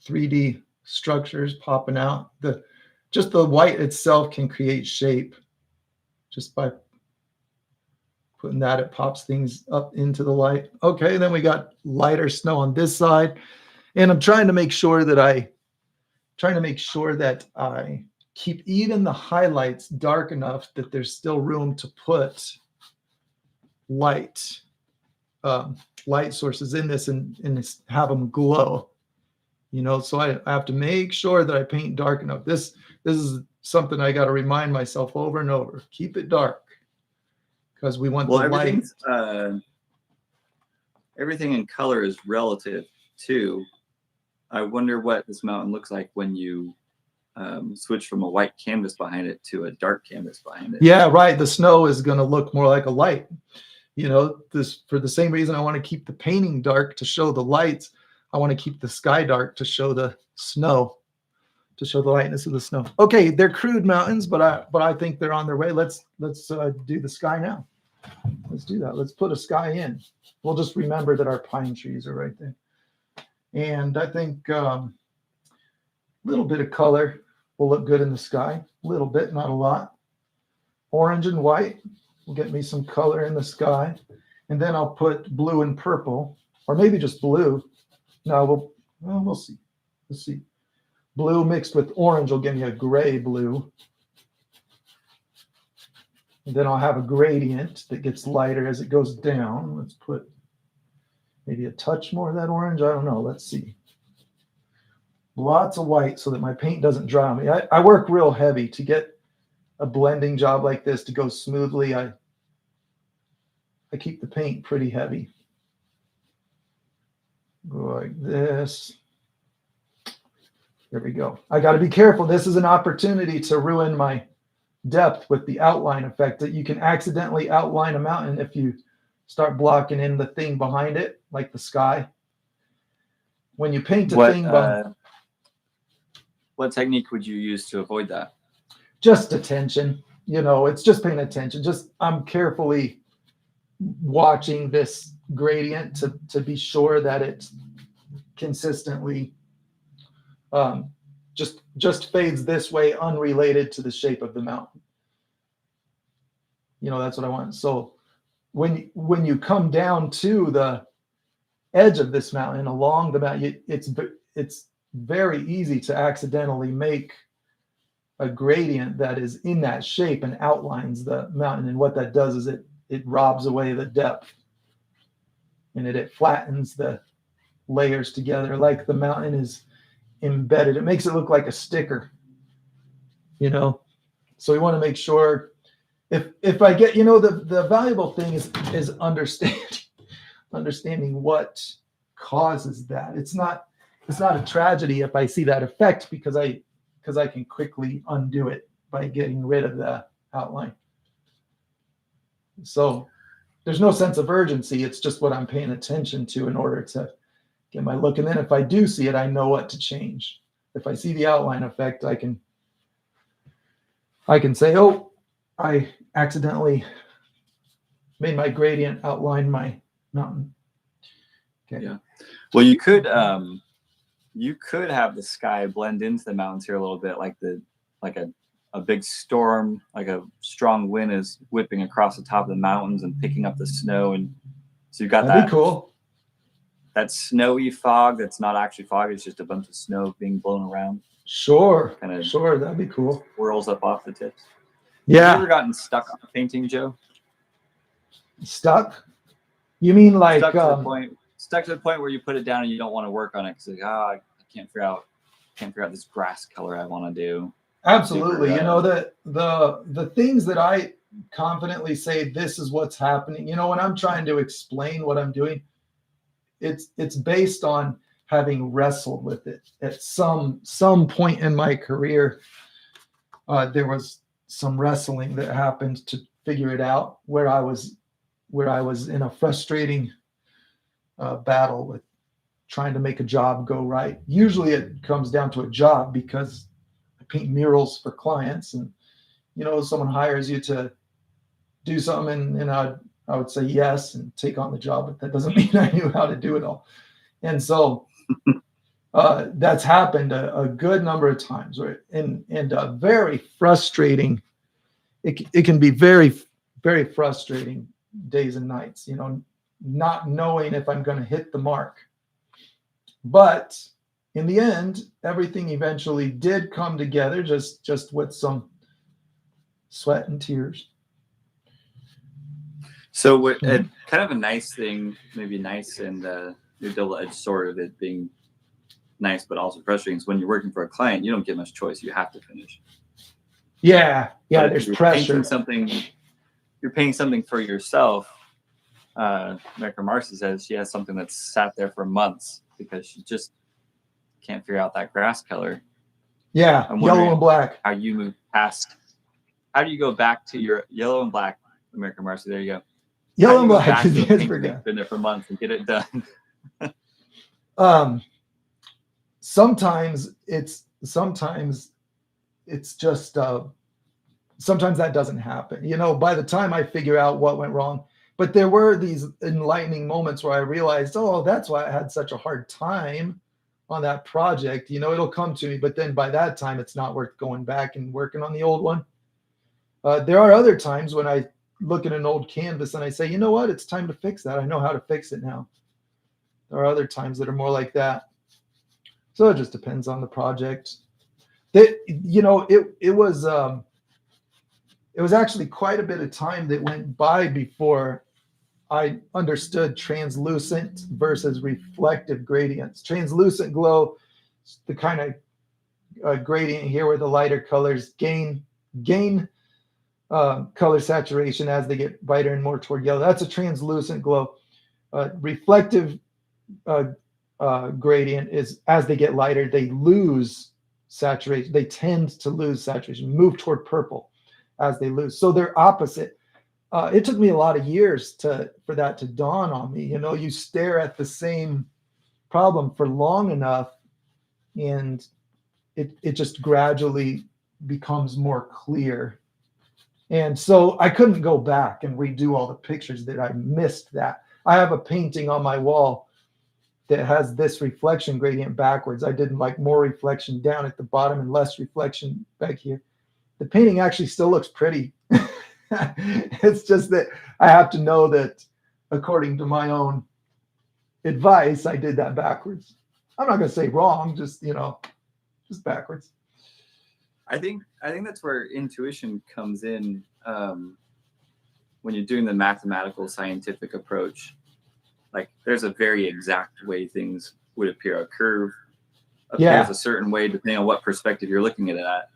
Speaker 1: 3D structures popping out. Just the white itself can create shape just by putting that. It pops things up into the light. Okay, then we got lighter snow on this side, and I'm trying to make sure that I keep even the highlights dark enough that there's still room to put light sources in this and have them glow. You know, so I have to make sure that I paint dark enough. This is something I got to remind myself over and over. Keep it dark, because we want the light.
Speaker 2: Everything in color is relative too. I wonder what this mountain looks like when you switch from a white canvas behind it to a dark canvas behind it.
Speaker 1: Yeah, right. The snow is going to look more like a light. You know, this for the same reason I want to keep the painting dark to show the lights. I want to keep the sky dark to show the snow, to show the lightness of the snow. Okay, they're crude mountains, but I think they're on their way. Let's do the sky now. Let's do that. Let's put a sky in. We'll just remember that our pine trees are right there. And I think a little bit of color will look good in the sky. A little bit, not a lot. Orange and white will get me some color in the sky. And then I'll put blue and purple, or maybe just blue. No, we'll see. Let's see. Blue mixed with orange will give me a gray blue. And then I'll have a gradient that gets lighter as it goes down. Let's put maybe a touch more of that orange. I don't know. Let's see. Lots of white so that my paint doesn't dry on me. I work real heavy to get a blending job like this to go smoothly. I keep the paint pretty heavy. Go like this. There we go. I got to be careful. This is an opportunity to ruin my depth with the outline effect, that you can accidentally outline a mountain if you start blocking in the thing behind it, like the sky. When you paint a
Speaker 2: What
Speaker 1: thing,
Speaker 2: what technique would you use to avoid that?
Speaker 1: just attention. It's just paying attention. Just I'm carefully watching this gradient to be sure that it's consistently just fades this way, unrelated to the shape of the mountain. That's what I want. So when you come down to the edge of this mountain, along the mountain, it's very easy to accidentally make a gradient that is in that shape and outlines the mountain. And what that does is it robs away the depth, and it flattens the layers together like the mountain is embedded. It makes it look like a sticker, So we want to make sure if I get, the valuable thing is understanding what causes that. It's not a tragedy if I see that effect, because I can quickly undo it by getting rid of the outline. So there's no sense of urgency. It's just what I'm paying attention to in order to get my look. And then if I do see it, I know what to change. If I see the outline effect, I can say, oh, I accidentally made my gradient outline my mountain. Okay.
Speaker 2: Yeah. Well, you could have the sky blend into the mountains here a little bit, like a big storm, like a strong wind is whipping across the top of the mountains and picking up the snow, and so you've got
Speaker 1: That'd be cool.
Speaker 2: That snowy fog that's not actually fog; it's just a bunch of snow being blown around.
Speaker 1: Sure, that'd be cool.
Speaker 2: Whirls up off the tips.
Speaker 1: Yeah.
Speaker 2: Have you ever gotten stuck on a painting, Joe?
Speaker 1: Stuck? You mean like
Speaker 2: stuck to the point where you put it down and you don't want to work on it because I can't figure out this grass color I want to do.
Speaker 1: Absolutely. The things that I confidently say, this is what's happening. When I'm trying to explain what I'm doing, it's based on having wrestled with it at some point in my career. There was some wrestling that happened to figure it out, where I was in a frustrating battle with trying to make a job go right. Usually it comes down to a job, because I paint murals for clients, and someone hires you to do something, and I would say yes and take on the job, but that doesn't mean I knew how to do it all. And so that's happened a good number of times, right? And very frustrating. It can be very, very frustrating days and nights, not knowing if I'm going to hit the mark. But in the end, everything eventually did come together, just with some sweat and tears.
Speaker 2: So what kind of a nice thing, maybe nice and the double-edged sword of it being nice but also frustrating, is when you're working for a client, you don't get much choice. You have to finish.
Speaker 1: Yeah, there's pressure.
Speaker 2: You're painting something for yourself. America Marcy says she has something that's sat there for months because she just can't figure out that grass color.
Speaker 1: Yeah, yellow and black.
Speaker 2: How you move past? How do you go back to your yellow and black, America Marcy? There you go.
Speaker 1: Yellow and black.
Speaker 2: Been there for months and get it done.
Speaker 1: Sometimes it's just sometimes that doesn't happen. By the time I figure out what went wrong. But there were these enlightening moments where I realized, oh, that's why I had such a hard time on that project. It'll come to me, but then by that time, it's not worth going back and working on the old one. There are other times when I look at an old canvas and I say, you know what, it's time to fix that. I know how to fix it now. There are other times that are more like that. So it just depends on the project. It was actually quite a bit of time that went by before I understood translucent versus reflective gradients. Translucent glow, the kind of gradient here where the lighter colors gain color saturation as they get brighter and more toward yellow. That's a translucent glow. Reflective gradient is as they get lighter, they lose saturation. They tend to lose saturation, move toward purple as they lose. So they're opposite. it took me a lot of years for that to dawn on me. You know, you stare at the same problem for long enough, and it just gradually becomes more clear. And so I couldn't go back and redo all the pictures that I missed that. I have a painting on my wall that has this reflection gradient backwards. I did like more reflection down at the bottom and less reflection back here. The painting actually still looks pretty. It's just that I have to know that according to my own advice, I did that backwards. I'm not going to say wrong, just, you know, just backwards.
Speaker 2: I think that's where intuition comes in, when you're doing the mathematical scientific approach. Like there's a very exact way things would appear. A curve appears a certain way depending on what perspective you're looking at it at.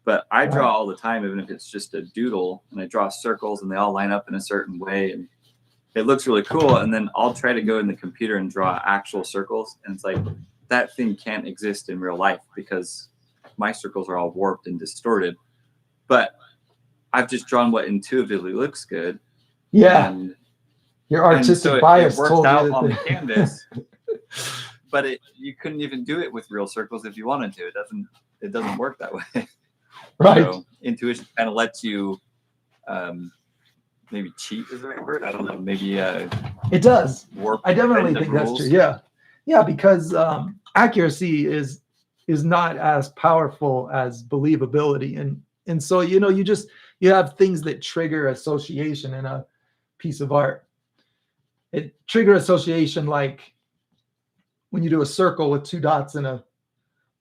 Speaker 2: But I draw all the time, even if it's just a doodle, and I draw circles and they all line up in a certain way, and it looks really cool. And then I'll try to go in the computer and draw actual circles, and it's like that thing can't exist in real life because my circles are all warped and distorted. But I've just drawn what intuitively looks good.
Speaker 1: Yeah.
Speaker 2: And
Speaker 1: your artistic bias
Speaker 2: it worked
Speaker 1: told
Speaker 2: out
Speaker 1: you
Speaker 2: on the canvas. But you couldn't even do it with real circles if you wanted to. It doesn't work that way.
Speaker 1: Right.
Speaker 2: So intuition kind of lets you maybe cheat is the right word. I don't know. Maybe
Speaker 1: it does. I definitely think that's true. Yeah. Yeah, because accuracy is not as powerful as believability. And so, you know, you have things that trigger association in a piece of art. It trigger association, like when you do a circle with two dots in a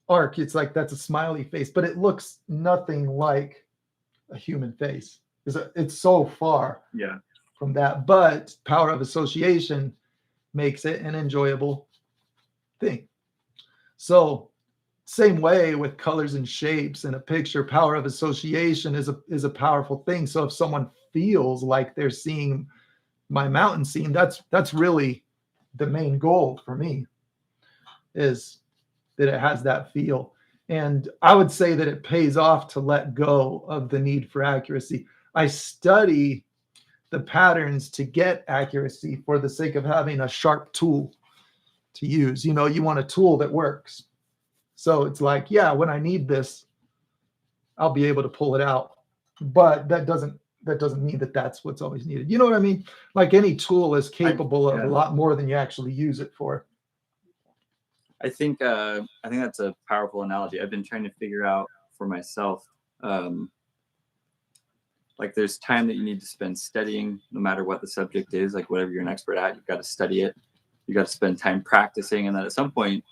Speaker 1: arc, it's like that's a smiley face, but it looks nothing like a human face. It's so far from that. But power of association makes it an enjoyable thing. So same way with colors and shapes in a picture, power of association is a powerful thing. So if someone feels like they're seeing my mountain scene, that's really the main goal for me, is that it has that feel. And I would say that it pays off to let go of the need for accuracy. I study the patterns to get accuracy for the sake of having a sharp tool to use. You know, you want a tool that works. So it's like, yeah, when I need this, I'll be able to pull it out. But that doesn't mean that that's what's always needed. You know what I mean? Like any tool is capable of a lot more than you actually use it for.
Speaker 2: I think that's a powerful analogy. I've been trying to figure out for myself, like there's time that you need to spend studying, no matter what the subject is, like whatever you're an expert at, you've got to study it. You got to spend time practicing. And then at some point,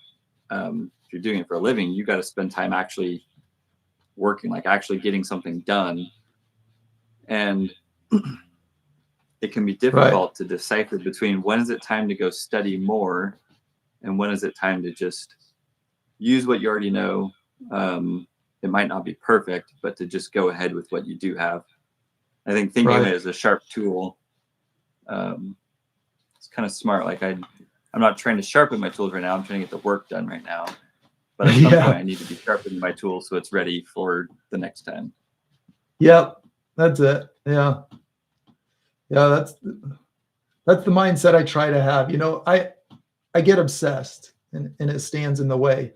Speaker 2: if you're doing it for a living, you got to spend time actually working, like actually getting something done. And it can be difficult to decipher between when is it time to go study more and when is it time to just use what you already know. It might not be perfect, but to just go ahead with what you do have. I think thinking of it as a sharp tool, it's kind of smart. Like I'm not trying to sharpen my tools right now. I'm trying to get the work done right now. But at some point, I need to be sharpening my tools so it's ready for the next time.
Speaker 1: Yep, that's it. Yeah, that's the mindset I try to have. You know, I get obsessed, and it stands in the way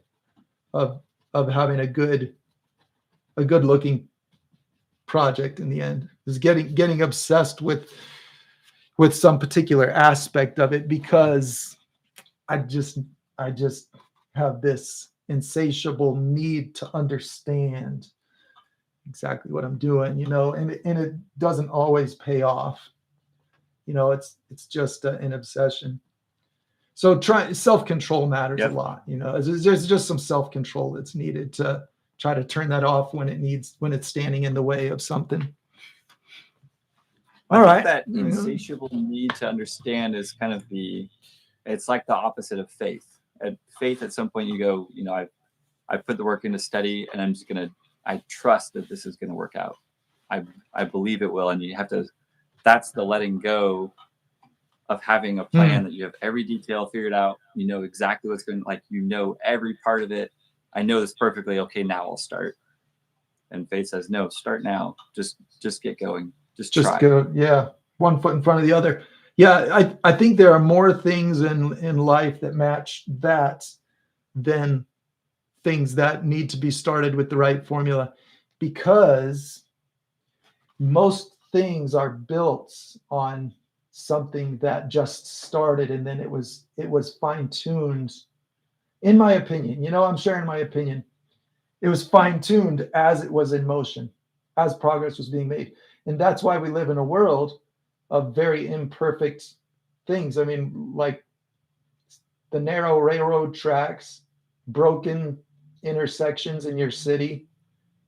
Speaker 1: of having a good looking project in the end. Is getting obsessed with some particular aspect of it, because I just have this insatiable need to understand exactly what I'm doing, you know, and it doesn't always pay off. You know, it's just an obsession. So self-control matters a lot, you know. There's just some self-control that's needed to try to turn that off when it's standing in the way of something. All right.
Speaker 2: That insatiable need to understand is kind of it's like the opposite of faith. Faith, at some point you go, you know, I put the work into study, and I trust that this is going to work out. I believe it will. And you have to, that's the letting go of having a plan that you have every detail figured out. You know exactly what's going, like, you know, every part of it. I know this perfectly. Okay, now I'll start. And faith says, no, start now. Just get going. Just
Speaker 1: Just
Speaker 2: try.
Speaker 1: go, yeah, one foot in front of the other. Yeah, I think there are more things in life that match that than things that need to be started with the right formula, because most things are built on something that just started and then it was fine-tuned, in my opinion. I'm sharing my opinion. It was fine-tuned as it was in motion, as progress was being made. And that's why we live in a world of very imperfect things. I mean, like the narrow railroad tracks, broken intersections in your city.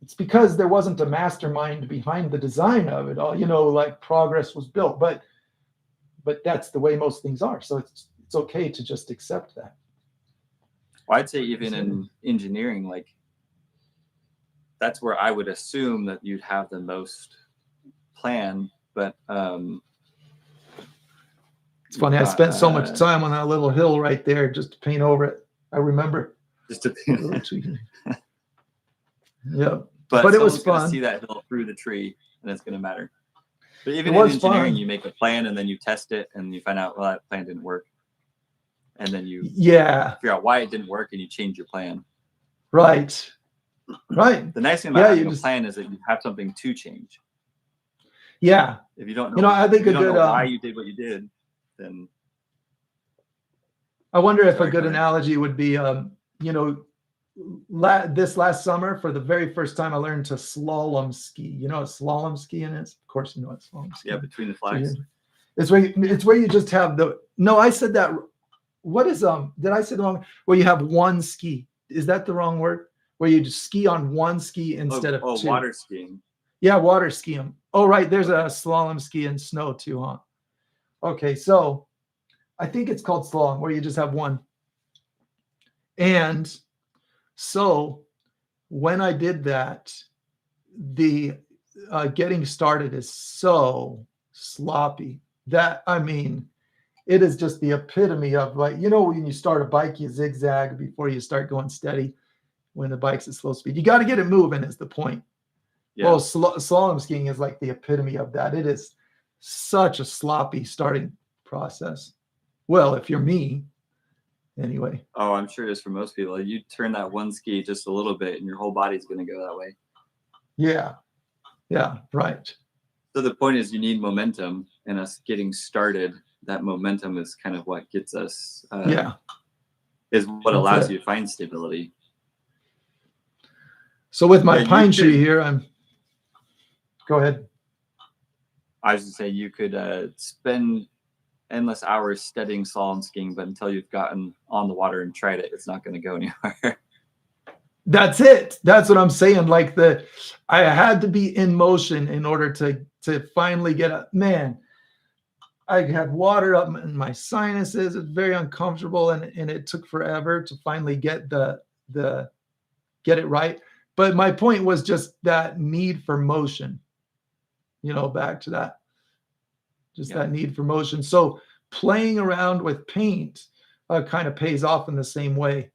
Speaker 1: It's because there wasn't a mastermind behind the design of it all. Like progress was built, but that's the way most things are. So it's okay to just accept that.
Speaker 2: Well, I'd say even in engineering, like that's where I would assume that you'd have the most plan. But
Speaker 1: it's funny. I spent so much time on that little hill right there just to paint over it. I remember.
Speaker 2: Just to
Speaker 1: yeah.
Speaker 2: But
Speaker 1: it was
Speaker 2: fun.
Speaker 1: fun.
Speaker 2: See that hill through the tree, and it's going to matter. But even in engineering, you make a plan and then you test it, and you find out, well, that plan didn't work, and then you figure out why it didn't work, and you change your plan.
Speaker 1: Right.
Speaker 2: The nice thing about having a plan is that you have something to change.
Speaker 1: Yeah.
Speaker 2: If you don't know,
Speaker 1: I think
Speaker 2: you don't know why you did what you did, then.
Speaker 1: I wonder if a good analogy would be, this last summer, for the very first time, I learned to slalom ski. You know what slalom skiing is? Of course, you know what slalom skiing.
Speaker 2: Yeah, between the flags.
Speaker 1: It's where you just have the. No, I said that. What is Did I say the wrong? Where you have one ski? Is that the wrong word? Where you just ski on one ski instead of two?
Speaker 2: Water skiing.
Speaker 1: Yeah, water skiing. Oh, right. There's a slalom ski in snow too, huh? Okay, so I think it's called slalom, where you just have one. And so when I did that, the getting started is so sloppy that, I mean, it is just the epitome of, like, when you start a bike, you zigzag before you start going steady. When the bike's at slow speed, you got to get it moving is the point. Yeah. Well, slalom skiing is like the epitome of that. It is such a sloppy starting process. Well, if you're me, anyway.
Speaker 2: Oh, I'm sure it is for most people. You turn that one ski just a little bit and your whole body's going to go that way.
Speaker 1: Yeah. Yeah, right.
Speaker 2: So the point is you need momentum, and us getting started, that momentum is kind of what gets us, is what allows you to find stability.
Speaker 1: So with my pine tree here, go ahead.
Speaker 2: I was going to say you could spend endless hours studying slalom skiing, but until you've gotten on the water and tried it, it's not going to go anywhere.
Speaker 1: That's it. That's what I'm saying. Like I had to be in motion in order to finally get up. Man, I had water up in my sinuses. It's very uncomfortable, and it took forever to finally get get it right. But my point was just that need for motion. Back to that. Just that need for motion. So playing around with paint kind of pays off in the same way.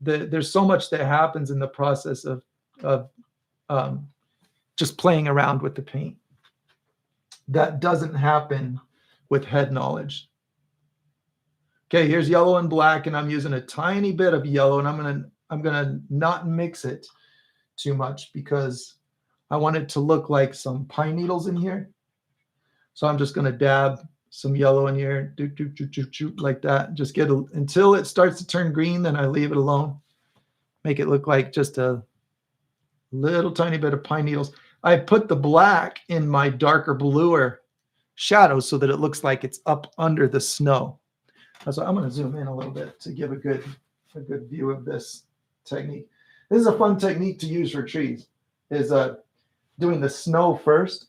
Speaker 1: There's so much that happens in the process of just playing around with the paint that doesn't happen with head knowledge. Okay, here's yellow and black, and I'm using a tiny bit of yellow, and I'm gonna not mix it too much because I want it to look like some pine needles in here. So I'm just going to dab some yellow in here, like that. Just get until it starts to turn green, then I leave it alone. Make it look like just a little tiny bit of pine needles. I put the black in my darker bluer shadow so that it looks like it's up under the snow. So I'm going to zoom in a little bit to give a good view of this technique. This is a fun technique to use for trees, is doing the snow first.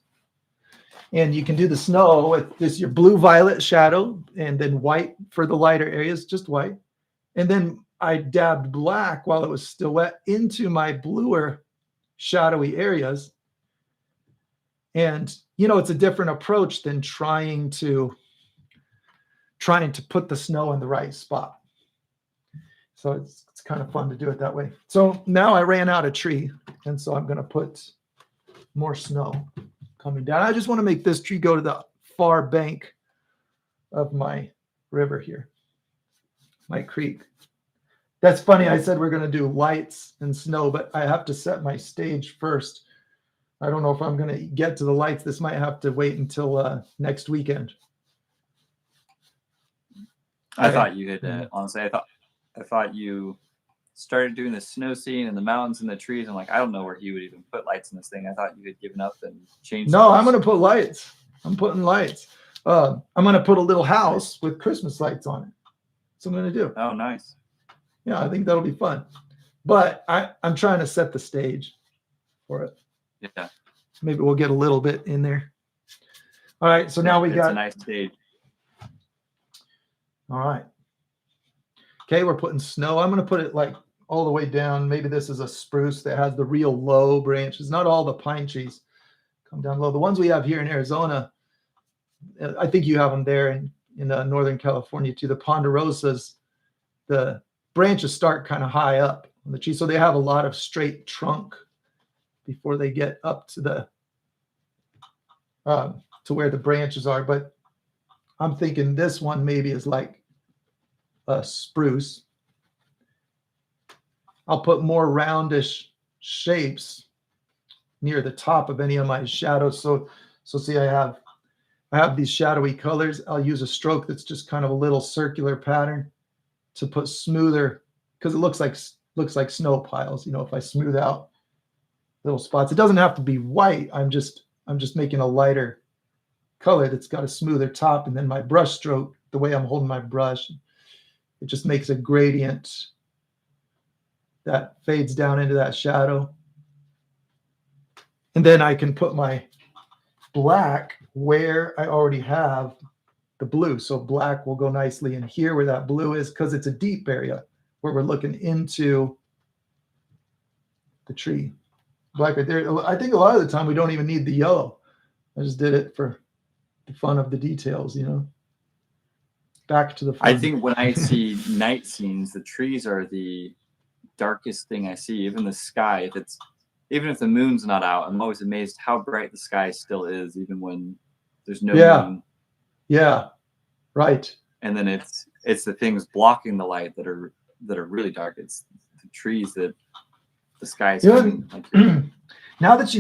Speaker 1: And you can do the snow with this, your blue-violet shadow, and then white for the lighter areas, just white. And then I dabbed black while it was still wet into my bluer shadowy areas. And, it's a different approach than trying to put the snow in the right spot. So it's kind of fun to do it that way. So now I ran out of tree, and so I'm going to put more snow. coming down. I just want to make this tree go to the far bank of my river here, my creek. That's funny. I said we're going to do lights and snow, but I have to set my stage first. I don't know if I'm going to get to the lights. This might have to wait until next weekend.
Speaker 2: I thought you had, honestly, I thought you started doing the snow scene and the mountains and the trees. I'm like, I don't know where he would even put lights in this thing. I thought you had given up and changed.
Speaker 1: No, I'm going to put lights. I'm putting lights. I'm going to put a little house with Christmas lights on it. That's what I'm going to do.
Speaker 2: Oh, nice.
Speaker 1: Yeah, I think that'll be fun. But I'm trying to set the stage for it.
Speaker 2: Yeah.
Speaker 1: Maybe we'll get a little bit in there. All right. So now
Speaker 2: It's a nice stage.
Speaker 1: All right. Okay, we're putting snow. I'm going to put it like all the way down. Maybe this is a spruce that has the real low branches. Not all the pine trees come down low. The ones we have here in Arizona, I think you have them there in Northern California too. The ponderosas, the branches start kind of high up on the tree, so they have a lot of straight trunk before they get up to the to where the branches are. But I'm thinking this one maybe is like a spruce. I'll put more roundish shapes near the top of any of my shadows. So see, I have these shadowy colors. I'll use a stroke that's just kind of a little circular pattern to put smoother, because it looks like snow piles. You know, if I smooth out little spots, it doesn't have to be white. I'm just making a lighter color that's got a smoother top, and then my brush stroke, the way I'm holding my brush, it just makes a gradient that fades down into that shadow. And then I can put my black where I already have the blue. So black will go nicely in here where that blue is, because it's a deep area where we're looking into the tree. Black right there. I think a lot of the time we don't even need the yellow. I just did it for the fun of the details, you know. Back to the fun.
Speaker 2: I think when I see night scenes, the trees are the darkest thing I see. Even the sky, even if the moon's not out, I'm always amazed how bright the sky still is, even when there's no moon.
Speaker 1: Yeah, right.
Speaker 2: And then it's the things blocking the light that are really dark. It's the trees that the sky is.
Speaker 1: Now that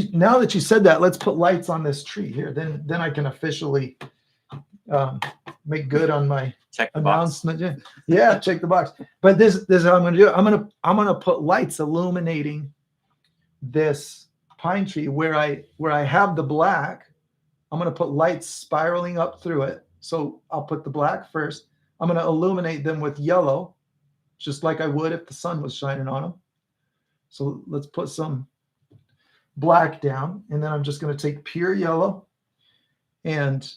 Speaker 1: you said that, let's put lights on this tree here. Then I can officially make good on my announcement. Yeah, check the box. But this is how I'm going to do it. I'm going to put lights illuminating this pine tree where I have the black. I'm going to put lights spiraling up through it. So I'll put the black first. I'm going to illuminate them with yellow, just like I would if the sun was shining on them. So let's put some black down, and then I'm just going to take pure yellow and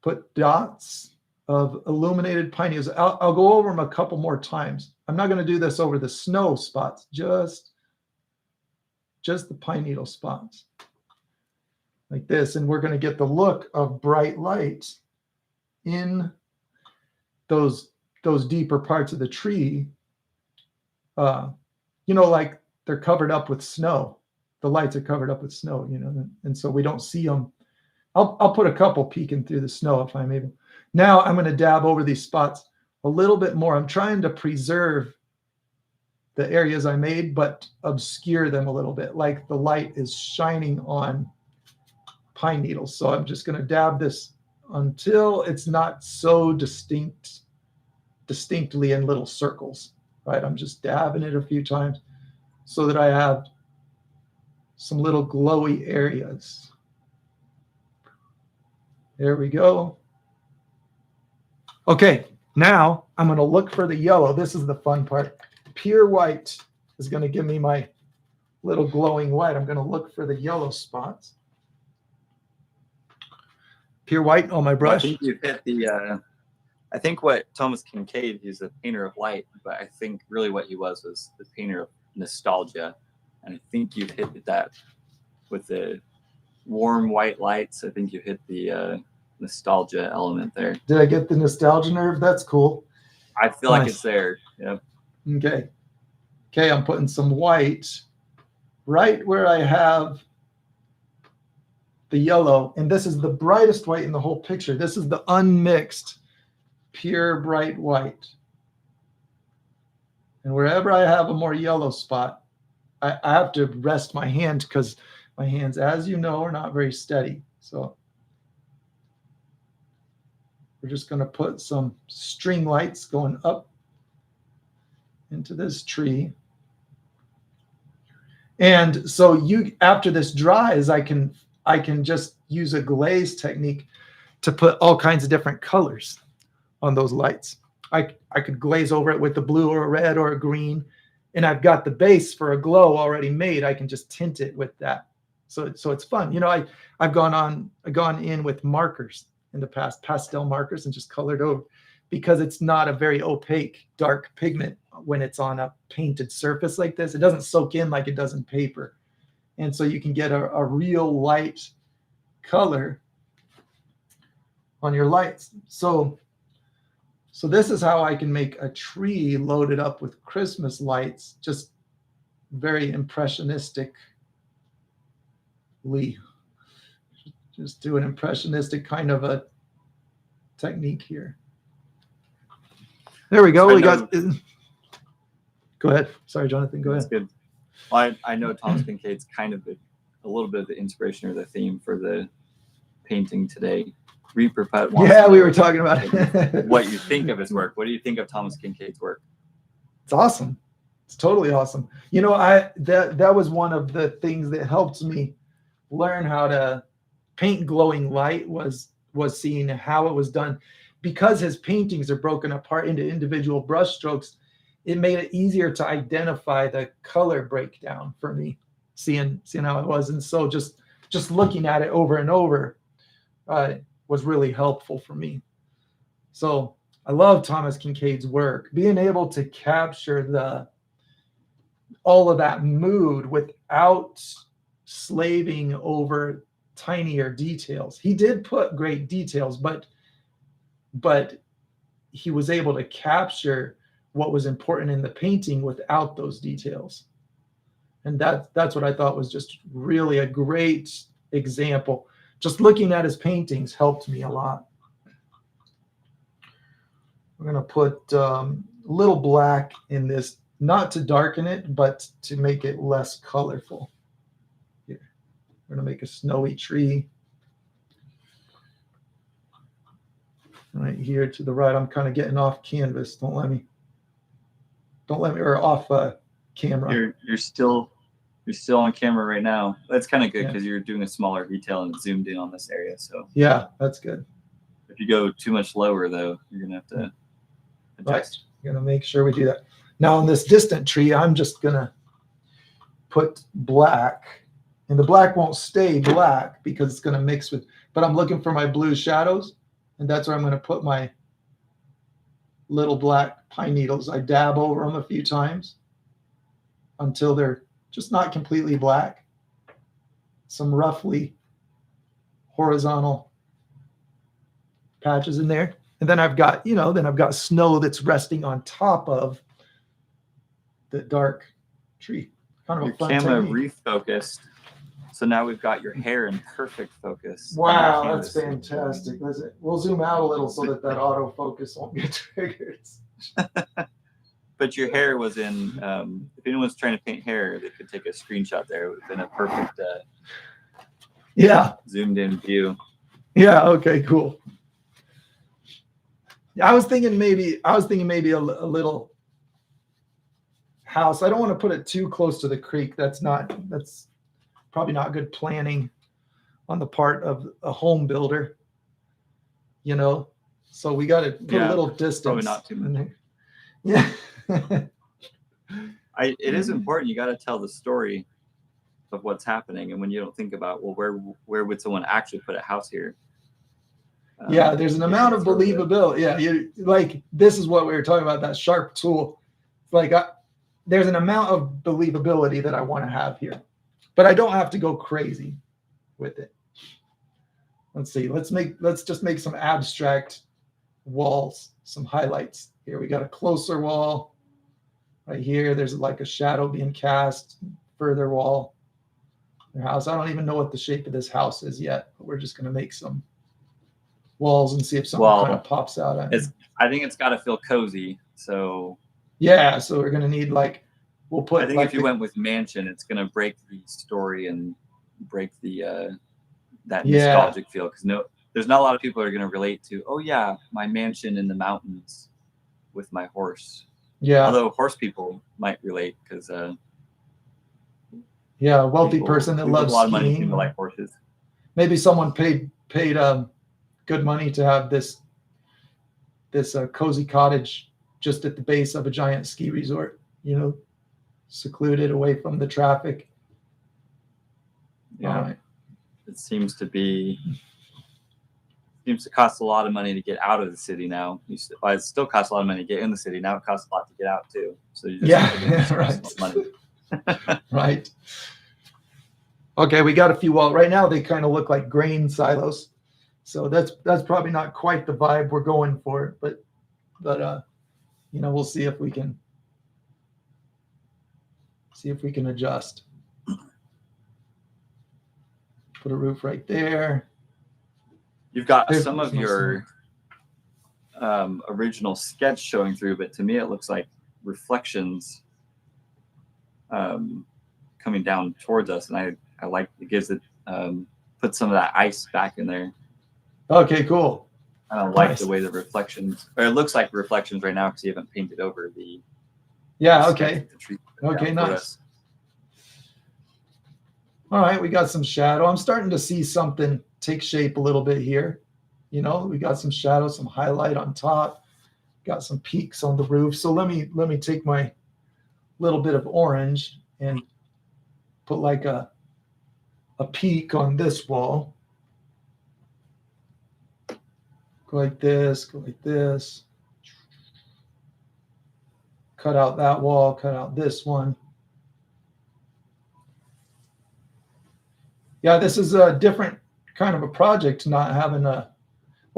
Speaker 1: put dots of illuminated pine needles. I'll go over them a couple more times. I'm not going to do this over the snow spots, just the pine needle spots like this. And we're going to get the look of bright light in those deeper parts of the tree. You know, like they're covered up with snow. The lights are covered up with snow, you know, and so we don't see them. I'll put a couple peeking through the snow if I'm able. Now I'm going to dab over these spots a little bit more. I'm trying to preserve the areas I made, but obscure them a little bit, like the light is shining on pine needles. So I'm just going to dab this until it's not so distinctly in little circles, right? I'm just dabbing it a few times so that I have some little glowy areas. There we go. Okay, now I'm going to look for the yellow. This is the fun part. Pure white is going to give me my little glowing white. I'm going to look for the yellow spots. Pure white on my brush.
Speaker 2: I think you've hit the. I think what Thomas Kinkade, he's a painter of light, but I think really what he was the painter of nostalgia, and I think you've hit that with the warm white lights. I think you hit the nostalgia element there.
Speaker 1: Did I get the nostalgia nerve? That's cool.
Speaker 2: I feel like it's there. Yep.
Speaker 1: Okay, I'm putting some white right where I have the yellow, and this is the brightest white in the whole picture. This is the unmixed, pure bright white. And wherever I have a more yellow spot, I have to rest my hand because my hands, as you know, are not very steady. So we're just going to put some string lights going up into this tree. And so after this dries, I can just use a glaze technique to put all kinds of different colors on those lights. I could glaze over it with a blue or a red or a green, and I've got the base for a glow already made. I can just tint it with that. So it's fun. You know, I've gone in with markers in the past, pastel markers, and just colored over, because it's not a very opaque dark pigment when it's on a painted surface like this. It doesn't soak in like it does in paper. And so you can get a real light color on your lights. So this is how I can make a tree loaded up with Christmas lights, just very impressionistically. Just do an impressionistic kind of a technique here. There we go. We got. Go ahead. Sorry, Jonathan. Go ahead.
Speaker 2: That's good. Well, I know Thomas Kincaid's kind of a little bit of the inspiration or the theme for the painting today. Reaper Putt.
Speaker 1: Yeah, we were talking about it.
Speaker 2: What you think of his work? What do you think of Thomas Kincaid's work?
Speaker 1: It's awesome. It's totally awesome. You know, that was one of the things that helped me learn how to paint glowing light was seeing how it was done. Because his paintings are broken apart into individual brush strokes, it made it easier to identify the color breakdown for me, seeing how it was. And so just looking at it over and over was really helpful for me. So I love Thomas Kincaid's work. Being able to capture all of that mood without slaving over tinier details. He did put great details, but he was able to capture what was important in the painting without those details. And that's what I thought was just really a great example. Just looking at his paintings helped me a lot. We're going to put a little black in this, not to darken it, but to make it less colorful. Here, we're going to make a snowy tree. Right here to the right. I'm kind of getting off canvas. Don't let me, or off camera.
Speaker 2: You're still on camera right now. That's kind of good because you're doing a smaller detail and zoomed in on this area. So
Speaker 1: yeah, that's good.
Speaker 2: If you go too much lower though, you're gonna have to adjust.
Speaker 1: Right. Gonna make sure we do that. Now on this distant tree, I'm just gonna put black, and the black won't stay black because it's gonna mix with. But I'm looking for my blue shadows, and that's where I'm gonna put my little black pine needles. I dab over them a few times until they're just not completely black. Some roughly horizontal patches in there. And then I've got, snow that's resting on top of the dark tree. Kind of
Speaker 2: your
Speaker 1: a fun
Speaker 2: camera
Speaker 1: technique.
Speaker 2: refocused. So now we've got your hair in perfect focus.
Speaker 1: Wow, that's fantastic. We'll zoom out a little so that autofocus won't get triggered.
Speaker 2: But your hair was in, if anyone's trying to paint hair, they could take a screenshot there. It would have been a perfect zoomed in view.
Speaker 1: Yeah, okay, cool. I was thinking maybe a little house. I don't want to put it too close to the creek. That's probably not good planning on the part of a home builder, so we got to put a little distance.
Speaker 2: Probably not too much.
Speaker 1: Yeah.
Speaker 2: It is important. You got to tell the story of what's happening. And when you don't think about, well, where would someone actually put a house here?
Speaker 1: There's an amount of believability. Yeah. This is what we were talking about, that sharp tool. There's an amount of believability that I want to have here, but I don't have to go crazy with it. Let's see. Let's just make some abstract walls, some highlights. Here we got a closer wall. Right here, there's like a shadow being cast. Further wall. their house. I don't even know what the shape of this house is yet, but we're just going to make some walls and see if something kind of pops out at me.
Speaker 2: I think it's got to feel cozy. So
Speaker 1: yeah, so we're going to need like, we'll put.
Speaker 2: I think
Speaker 1: like
Speaker 2: if you went with mansion, it's going to break the story and break the that nostalgic feel, because there's not a lot of people who are going to relate to, oh yeah, my mansion in the mountains with my horse.
Speaker 1: Yeah.
Speaker 2: Although horse people might relate, because
Speaker 1: yeah, a wealthy person that loves
Speaker 2: a lot of
Speaker 1: skiing,
Speaker 2: money seem to like horses.
Speaker 1: Maybe someone paid good money to have this cozy cottage just at the base of a giant ski resort, you know, secluded away from the traffic.
Speaker 2: Yeah. Right. It seems to cost a lot of money to get out of the city now. It still costs a lot of money to get in the city. Now it costs a lot to get out too. So you just
Speaker 1: right.
Speaker 2: Money.
Speaker 1: Right. Okay, we got a few walls. Right now they kind of look like grain silos. So that's probably not quite the vibe we're going for, but you know, we'll see if we can adjust. Put a roof right there.
Speaker 2: You've got some of your original sketch showing through, but to me it looks like reflections coming down towards us, and I like it, gives it put some of that ice back in there.
Speaker 1: Okay, cool.
Speaker 2: I don't like the way the reflections, or it looks like reflections right now because you haven't painted over the.
Speaker 1: Yeah. Okay. Okay. Nice. All right, we got some shadow. I'm starting to see something take shape a little bit here. You know, we got some shadow, some highlight on top, got some peaks on the roof. So let me take my little bit of orange and put like a peak on this wall. Go like this, go like this. Cut out that wall, cut out this one. Yeah, this is a different kind of a project, not having well,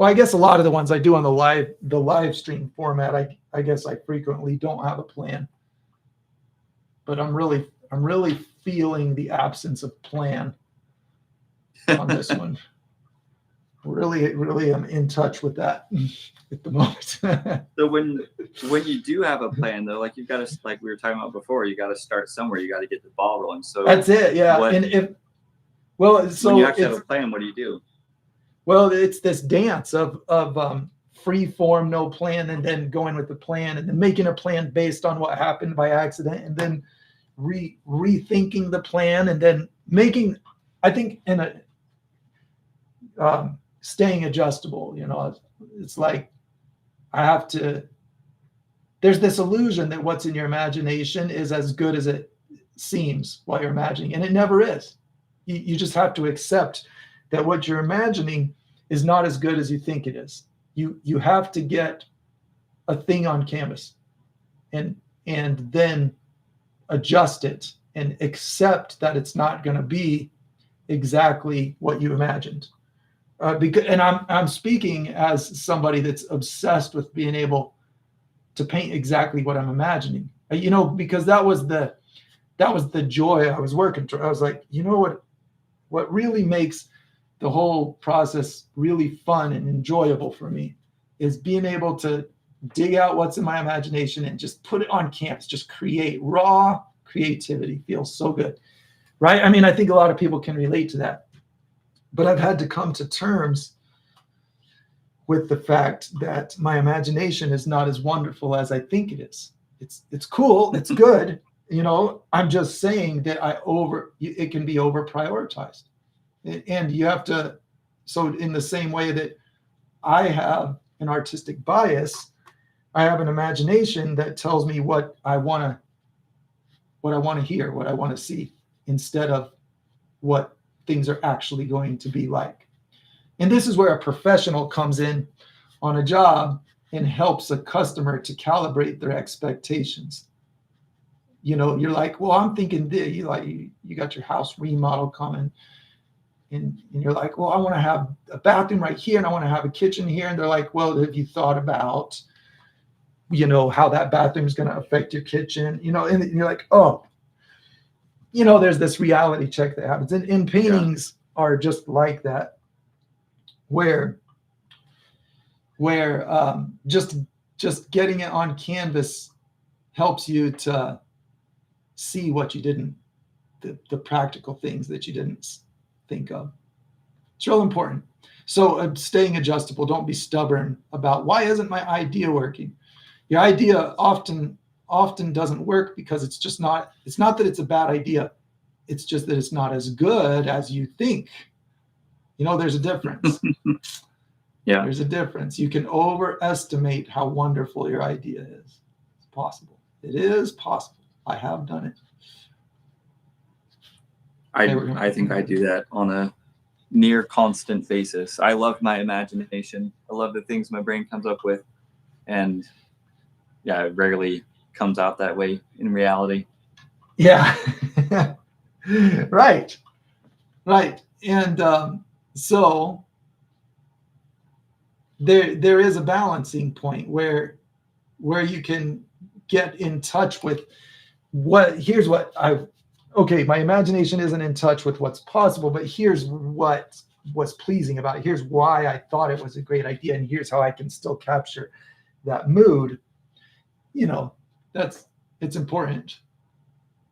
Speaker 1: I guess a lot of the ones I do on the live stream format, I guess I frequently don't have a plan. But I'm really feeling the absence of plan on this one. Really I'm in touch with that at the moment.
Speaker 2: So when you do have a plan though, like you've got to, like we were talking about before, you got to start somewhere, you got to get the ball rolling. So
Speaker 1: that's it. Yeah. So
Speaker 2: when you actually have a plan, what do you do?
Speaker 1: Well, it's this dance of free form, no plan, and then going with the plan, and then making a plan based on what happened by accident, and then rethinking the plan, and then making, I think, in a staying adjustable. You know, it's like I have to. There's this illusion that what's in your imagination is as good as it seems while you're imagining, and it never is. You just have to accept that what you're imagining is not as good as you think it is. You have to get a thing on canvas and then adjust it and accept that it's not going to be exactly what you imagined. And I'm speaking as somebody that's obsessed with being able to paint exactly what I'm imagining. You know, because that was the joy I was working through. I was like, you know what really makes the whole process really fun and enjoyable for me is being able to dig out what's in my imagination and just put it on canvas, just create. Raw creativity feels so good, right? I mean, I think a lot of people can relate to that, but I've had to come to terms with the fact that my imagination is not as wonderful as I think it is. It's cool, it's good. You know, I'm just saying that it can be over prioritized, and you have to. So in the same way that I have an artistic bias, I have an imagination that tells me what I want to hear, what I want to see, instead of what things are actually going to be like. And this is where a professional comes in on a job and helps a customer to calibrate their expectations. You know, you're like, well, I'm thinking this. You got your house remodel coming, and you're like, well, I want to have a bathroom right here, and I want to have a kitchen here. And they're like, well, have you thought about, you know, how that bathroom is going to affect your kitchen? You know, and you're like, oh, there's this reality check that happens. And paintings are just like that, where just getting it on canvas helps you to see what you didn't, the practical things that you didn't think of. It's real important. So staying adjustable. Don't be stubborn about, why isn't my idea working? Your idea often doesn't work because it's not that it's a bad idea. It's just that it's not as good as you think. There's a difference.
Speaker 2: Yeah.
Speaker 1: There's a difference. You can overestimate how wonderful your idea is. It's possible. It is possible. I have done it.
Speaker 2: I think I do that on a near constant basis. I love my imagination. I love the things my brain comes up with. And yeah, it rarely comes out that way in reality.
Speaker 1: Yeah. Right. And so there is a balancing point where you can get in touch with my imagination isn't in touch with what's possible, but here's what was pleasing about it. Here's why I thought it was a great idea, and here's how I can still capture that mood. It's important.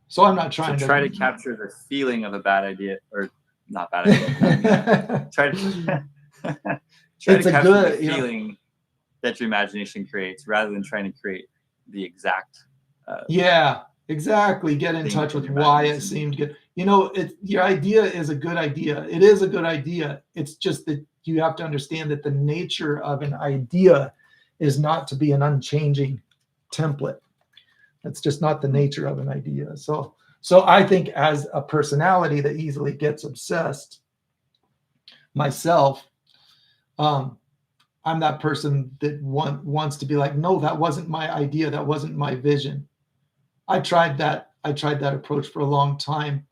Speaker 1: So I'm not trying to
Speaker 2: try to capture the feeling of a bad idea, or not bad idea. try to capture the feeling that your imagination creates, rather than trying to create the exact.
Speaker 1: Exactly. Get in touch with why it seemed good. Your idea is a good idea. It is a good idea. It's just that you have to understand that the nature of an idea is not to be an unchanging template. That's just not the nature of an idea. So I think, as a personality that easily gets obsessed myself, I'm that person that wants to be like, no, that wasn't my idea. That wasn't my vision. I tried that approach for a long time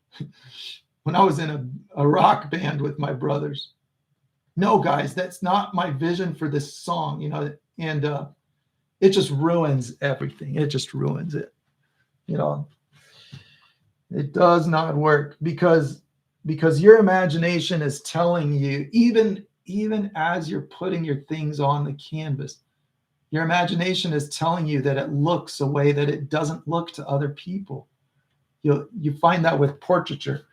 Speaker 1: when I was in a rock band with my brothers. No, guys, that's not my vision for this song, and it just ruins everything. It just ruins it. It does not work because your imagination is telling you, even as you're putting your things on the canvas, your imagination is telling you that it looks a way that it doesn't look to other people. You find that with portraiture.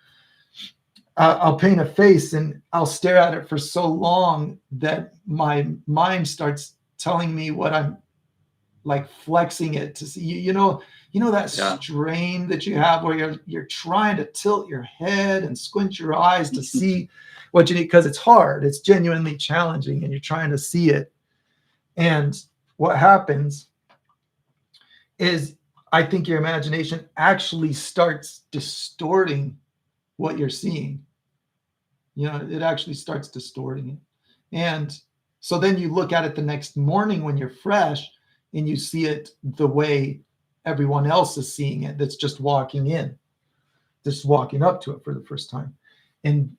Speaker 1: I'll paint a face and I'll stare at it for so long that my mind starts telling me what I'm like, flexing it to see. You know that strain that you have where you're trying to tilt your head and squint your eyes to see what you need, because it's hard. It's genuinely challenging, and you're trying to see it. And what happens is, I think your imagination actually starts distorting what you're seeing. It actually starts distorting it. And so then you look at it the next morning when you're fresh, and you see it the way everyone else is seeing it, that's just walking up to it for the first time. And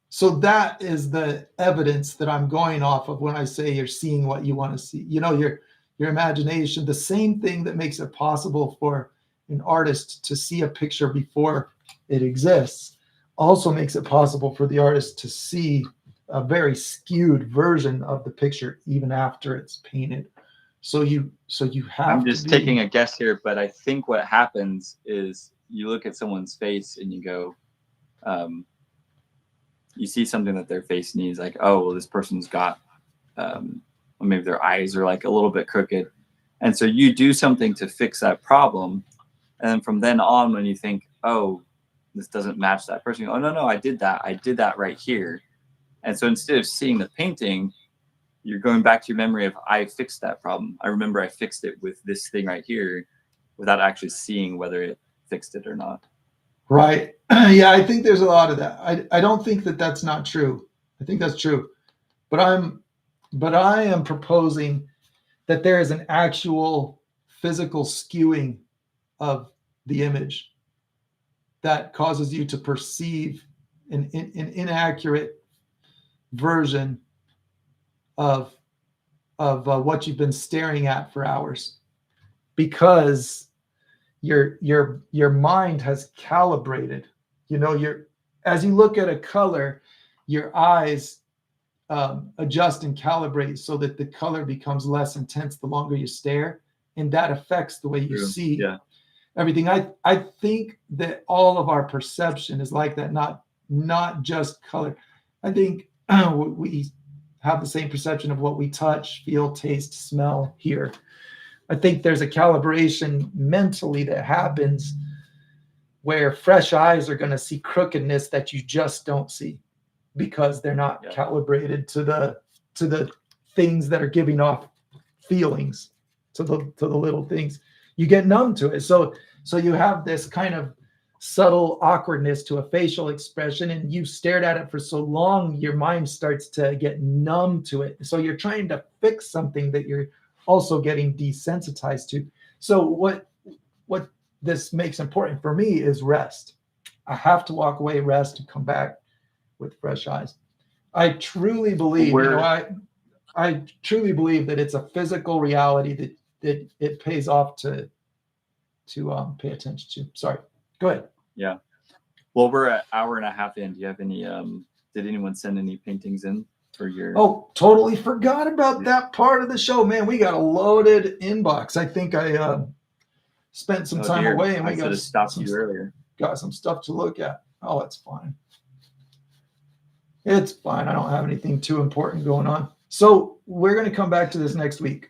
Speaker 1: so that is the evidence that I'm going off of when I say you're seeing what you want to see. Your imagination, the same thing that makes it possible for an artist to see a picture before it exists, also makes it possible for the artist to see a very skewed version of the picture even after it's painted. So you have.
Speaker 2: I'm just taking a guess here, but I think what happens is you look at someone's face and you go, you see something that their face needs, like, oh, well, this person's got, maybe their eyes are like a little bit crooked. And so you do something to fix that problem. And then from then on, when you think, oh, this doesn't match that person, you go, oh, no, I did that right here. And so instead of seeing the painting, you're going back to your memory of, I fixed that problem. I remember I fixed it with this thing right here, without actually seeing whether it fixed it or not.
Speaker 1: Right. Yeah, I think there's a lot of that. I don't think that that's not true. I think that's true. But I am proposing that there is an actual physical skewing of the image that causes you to perceive an inaccurate version of what you've been staring at for hours, because your mind has calibrated. You know, as you look at a color, your eyes adjust and calibrate so that the color becomes less intense the longer you stare, and that affects the way you see everything. I think that all of our perception is like that, not just color. I think we have the same perception of what we touch, feel, taste, smell, hear. I think there's a calibration mentally that happens where fresh eyes are going to see crookedness that you just don't see because they're not calibrated to the things that are giving off feelings, to the little things. You get numb to it. So you have this kind of subtle awkwardness to a facial expression, and you stared at it for so long, your mind starts to get numb to it. So you're trying to fix something that you're also getting desensitized to. So what this makes important for me is rest. I have to walk away, rest, and come back with fresh eyes. I truly believe, I truly believe that it's a physical reality that it pays off to pay attention to. Sorry, go ahead.
Speaker 2: Yeah. Well, we're an hour and a half in. Do you have any? Did anyone send any paintings in for your?
Speaker 1: Oh, totally forgot about that part of the show, man. We got a loaded inbox. I think I spent some time away, and we got
Speaker 2: stopped you earlier.
Speaker 1: Got some stuff to look at. Oh, it's fine. It's fine. I don't have anything too important going on. So we're going to come back to this next week.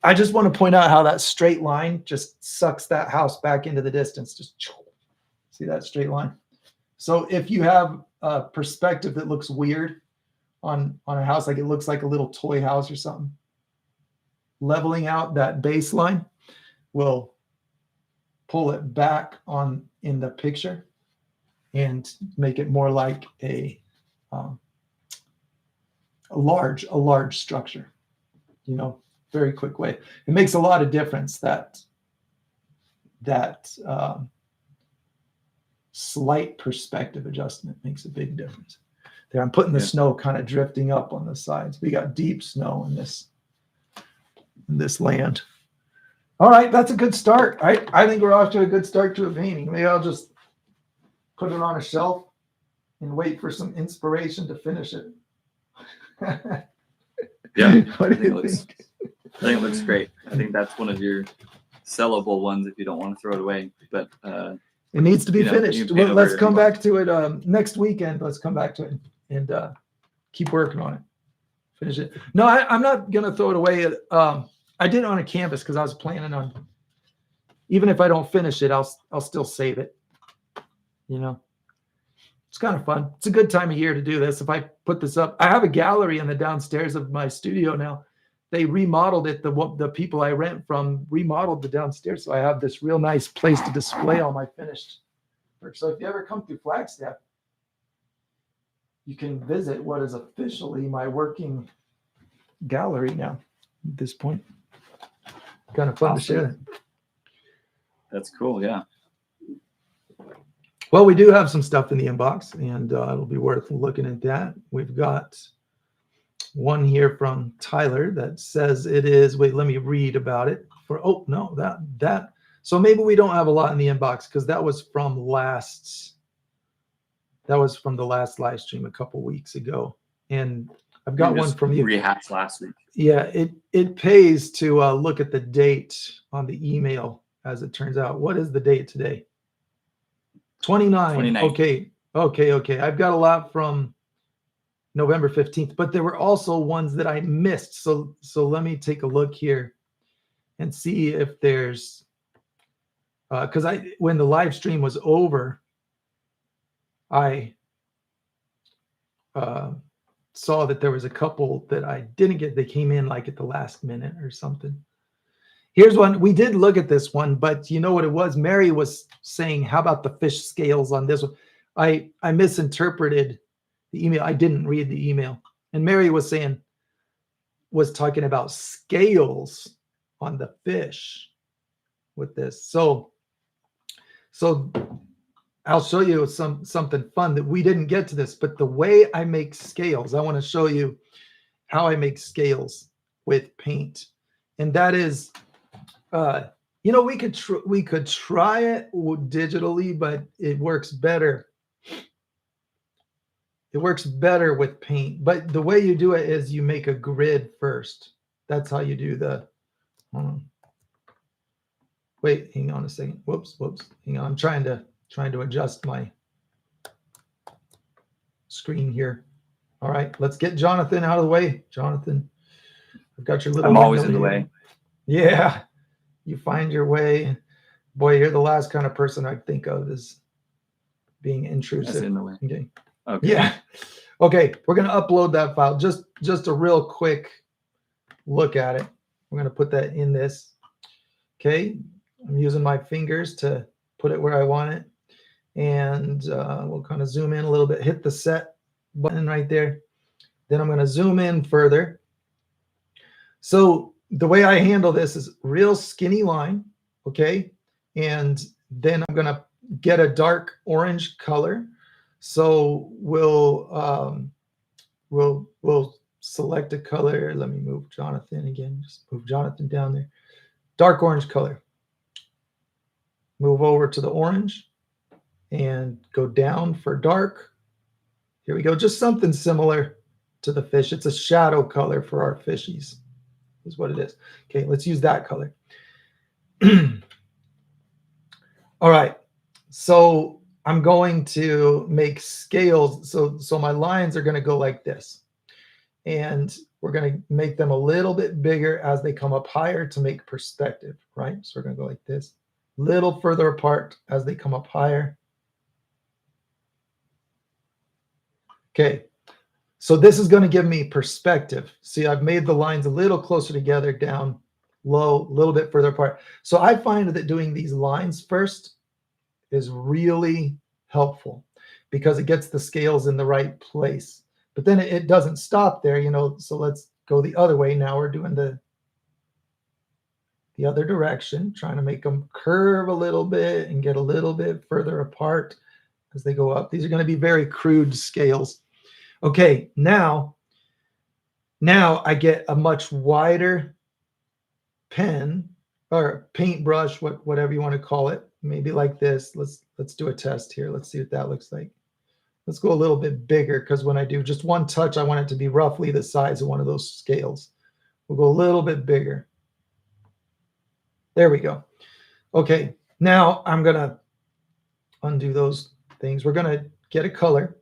Speaker 1: I just want to point out how that straight line just sucks that house back into the distance. Just see that straight line. So if you have a perspective that looks weird on a house, like it looks like a little toy house or something, leveling out that baseline will pull it back in the picture and make it more like a large structure, you know, very quick way. It makes a lot of difference that slight perspective adjustment makes a big difference. There, I'm putting the snow kind of drifting up on the sides. We got deep snow in this land. All right, that's a good start. I think we're off to a good start to a painting. Maybe I'll just put it on a shelf and wait for some inspiration to finish it.
Speaker 2: Yeah,
Speaker 1: What do you think?
Speaker 2: I think it looks great. I think that's one of your sellable ones if you don't want to throw it away. But
Speaker 1: it needs to be finished. Well, let's come back to it next weekend. Let's come back to it and keep working on it. Finish it. No, I'm not gonna throw it away. I did it on a canvas because I was planning on, even if I don't finish it, I'll still save it. You know, it's kind of fun. It's a good time of year to do this. If I put this up, I have a gallery in the downstairs of my studio now. They remodeled it. The people I rent from remodeled the downstairs, so I have this real nice place to display all my finished work. So if you ever come through Flagstaff, you can visit what is officially my working gallery now. At this point, kind of fun to share that.
Speaker 2: That's cool. Yeah.
Speaker 1: Well, we do have some stuff in the inbox, and it'll be worth looking at that. We've got one here from Tyler that says it is, wait, let me read about it. So maybe we don't have a lot in the inbox because that was from the last live stream a couple weeks ago. And I've got one from you.
Speaker 2: Rehash last week.
Speaker 1: Yeah, it pays to look at the date on the email, as it turns out. What is the date today? 29. Okay. I've got a lot from November 15th, but there were also ones that I missed. So let me take a look here and see if there's, because when the live stream was over, I saw that there was a couple that I didn't get. They came in like at the last minute or something. Here's one. We did look at this one, but you know what it was? Mary was saying, how about the fish scales on this one? I misinterpreted the email. I didn't read the email. And Mary was talking about scales on the fish with this. So I'll show you something fun that we didn't get to this, but the way I make scales, I want to show you how I make scales with paint. And that is, You know, we could try it digitally, but it works better. It works better with paint. But the way you do it is you make a grid first. That's how you do the. Hold on. Wait, hang on a second. Whoops. Hang on. I'm trying to adjust my screen here. All right, let's get Jonathan out of the way. Jonathan, I've got your little.
Speaker 2: I'm always in the way.
Speaker 1: Yeah, you find your way. Boy, you're the last kind of person I think of as being intrusive.
Speaker 2: That's in the way.
Speaker 1: Okay.
Speaker 2: Okay.
Speaker 1: Yeah. Okay, we're gonna upload that file. Just a real quick look at it. We're gonna put that in this. Okay, I'm using my fingers to put it where I want it, and we'll kind of zoom in a little bit. Hit the set button right there. Then I'm going to zoom in further. So the way I handle this is real skinny line, okay? And then I'm going to get a dark orange color. So we'll select a color. Let me move Jonathan again. Just move Jonathan down there. Dark orange color. Move over to the orange and go down for dark. Here we go. Just something similar to the fish. It's a shadow color for our fishies, is what it is. Okay, let's use that color. All right. So I'm going to make scales. So my lines are going to go like this. And we're going to make them a little bit bigger as they come up higher to make perspective, right? So we're going to go like this. Little further apart as they come up higher. Okay, so this is going to give me perspective. See, I've made the lines a little closer together, down low, a little bit further apart. So I find that doing these lines first is really helpful because it gets the scales in the right place. But then it doesn't stop there, you know, so let's go the other way. Now we're doing the other direction, trying to make them curve a little bit and get a little bit further apart as they go up. These are going to be very crude scales. Okay, now I get a much wider pen or paintbrush, whatever you want to call it. Maybe like this. Let's do a test here. Let's see what that looks like. Let's go a little bit bigger because when I do just one touch, I want it to be roughly the size of one of those scales. We'll go a little bit bigger. There we go. Okay, now I'm going to undo those things. We're going to get a color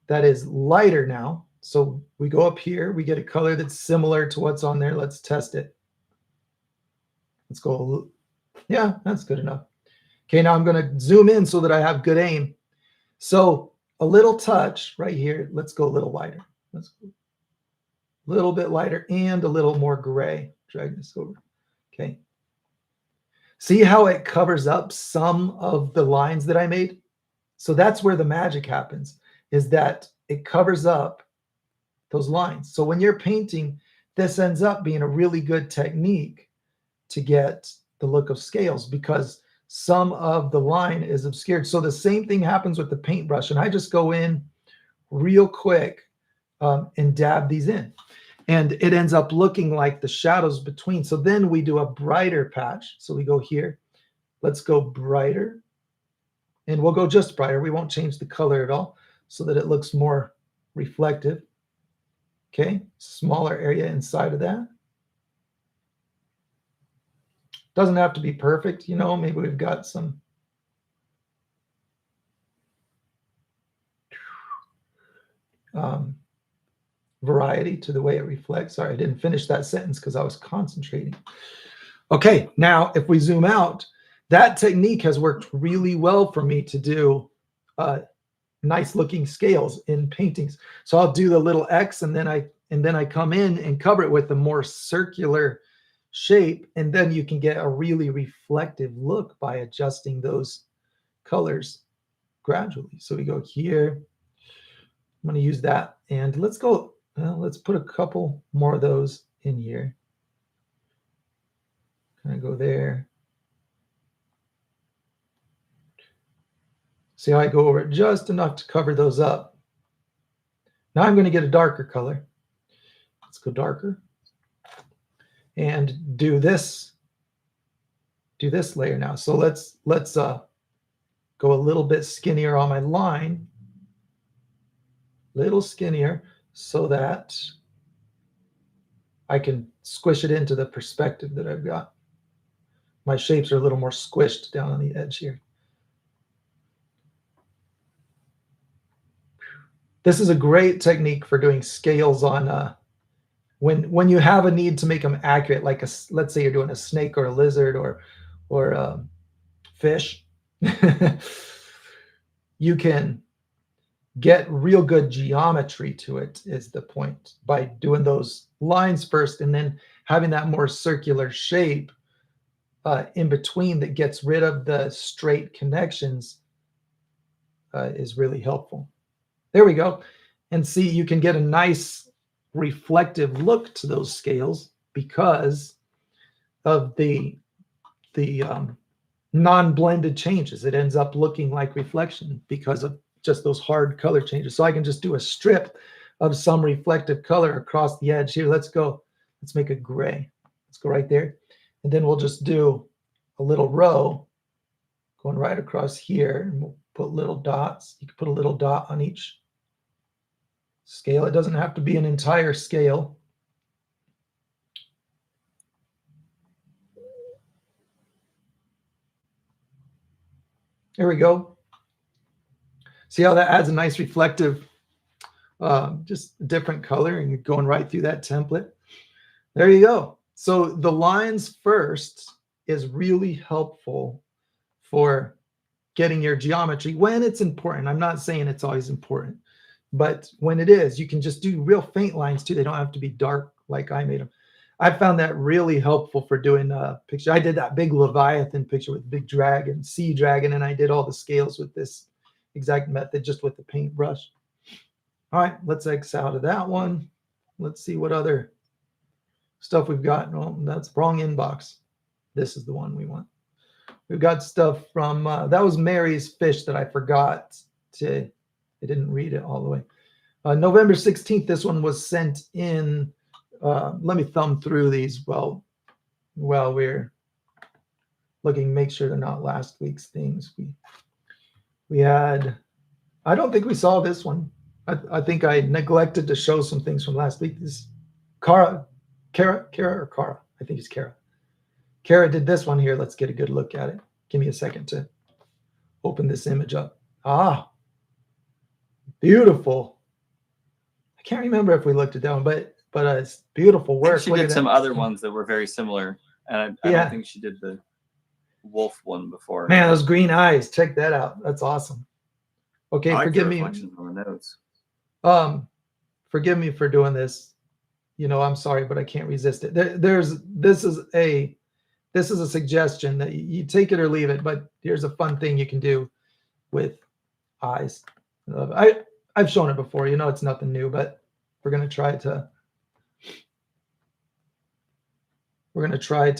Speaker 1: that is lighter now. So we go up here, we get a color that's similar to what's on there. Let's test it. Let's go. Yeah, that's good enough. Okay, now I'm going to zoom in so that I have good aim. So a little touch right here. Let's go a little lighter. Let's go a little bit lighter and a little more gray. Drag this over. Okay. See how it covers up some of the lines that I made? So that's where the magic happens, is that it covers up those lines. So when you're painting, this ends up being a really good technique to get the look of scales because some of the line is obscured. So the same thing happens with the paintbrush. And I just go in real quick and dab these in. And it ends up looking like the shadows between. So then we do a brighter patch. So we go here. Let's go brighter. And we'll go just brighter. We won't change the color at all so that it looks more reflective. Okay, smaller area inside of that. Doesn't have to be perfect, you know, maybe we've got some variety to the way it reflects. Sorry, I didn't finish that sentence because I was concentrating. Okay, now if we zoom out, that technique has worked really well for me to do nice looking scales in paintings. So I'll do the little X and then I come in and cover it with a more circular shape, and then you can get a really reflective look by adjusting those colors gradually. So we go here. I'm going to use that, and let's go. Let's put a couple more of those in here. Kind of go there. See how I go over it just enough to cover those up. Now I'm going to get a darker color. Let's go darker. And do this do this layer now. So let's go a little bit skinnier on my line, little skinnier, so that I can squish it into the perspective that I've got. My shapes are a little more squished down on the edge here. This is a great technique for doing scales on when you have a need to make them accurate, like let's say you're doing a snake or a lizard or fish. You can get real good geometry to it, is the point, by doing those lines first and then having that more circular shape in between that gets rid of the straight connections is really helpful. There we go. And see, you can get a nice reflective look to those scales because of the non-blended changes. It ends up looking like reflection because of just those hard color changes. So I can just do a strip of some reflective color across the edge here. Let's go. Let's make a gray. Let's go right there. And then we'll just do a little row going right across here. And we'll put little dots. You can put a little dot on each scale. It doesn't have to be an entire scale. There we go. See how that adds a nice reflective, just different color, and you're going right through that template. There you go. So the lines first is really helpful for getting your geometry when it's important. I'm not saying it's always important, but when it is, you can just do real faint lines too. They don't have to be dark like I made them. I found that really helpful for doing a picture. I did that big Leviathan picture with big dragon, sea dragon, and I did all the scales with this exact method, just with the paintbrush. All right, let's X out of that one. Let's see what other stuff we've got. Oh, that's wrong inbox. This is the one we want. We've got stuff from, that was Mary's fish that I forgot to, I didn't read it all the way. November 16th, this one was sent in. Let me thumb through these while we're looking, make sure they're not last week's things. We had, I don't think we saw this one. I think I neglected to show some things from last week. This Kara, I think it's Kara. Kara did this one here. Let's get a good look at it. Give me a second to open this image up. Ah, beautiful. I can't remember if we looked at that one, but it's beautiful work.
Speaker 2: She did some other ones that were very similar, and I don't think she did the wolf one before.
Speaker 1: Man, those green eyes. Check that out. That's awesome. Okay, forgive me.
Speaker 2: On the notes.
Speaker 1: Forgive me for doing this. You know, I'm sorry, but I can't resist it. This is a suggestion that you take it or leave it, but here's a fun thing you can do with eyes. I've shown it before. You know, it's nothing new, but we're going to try to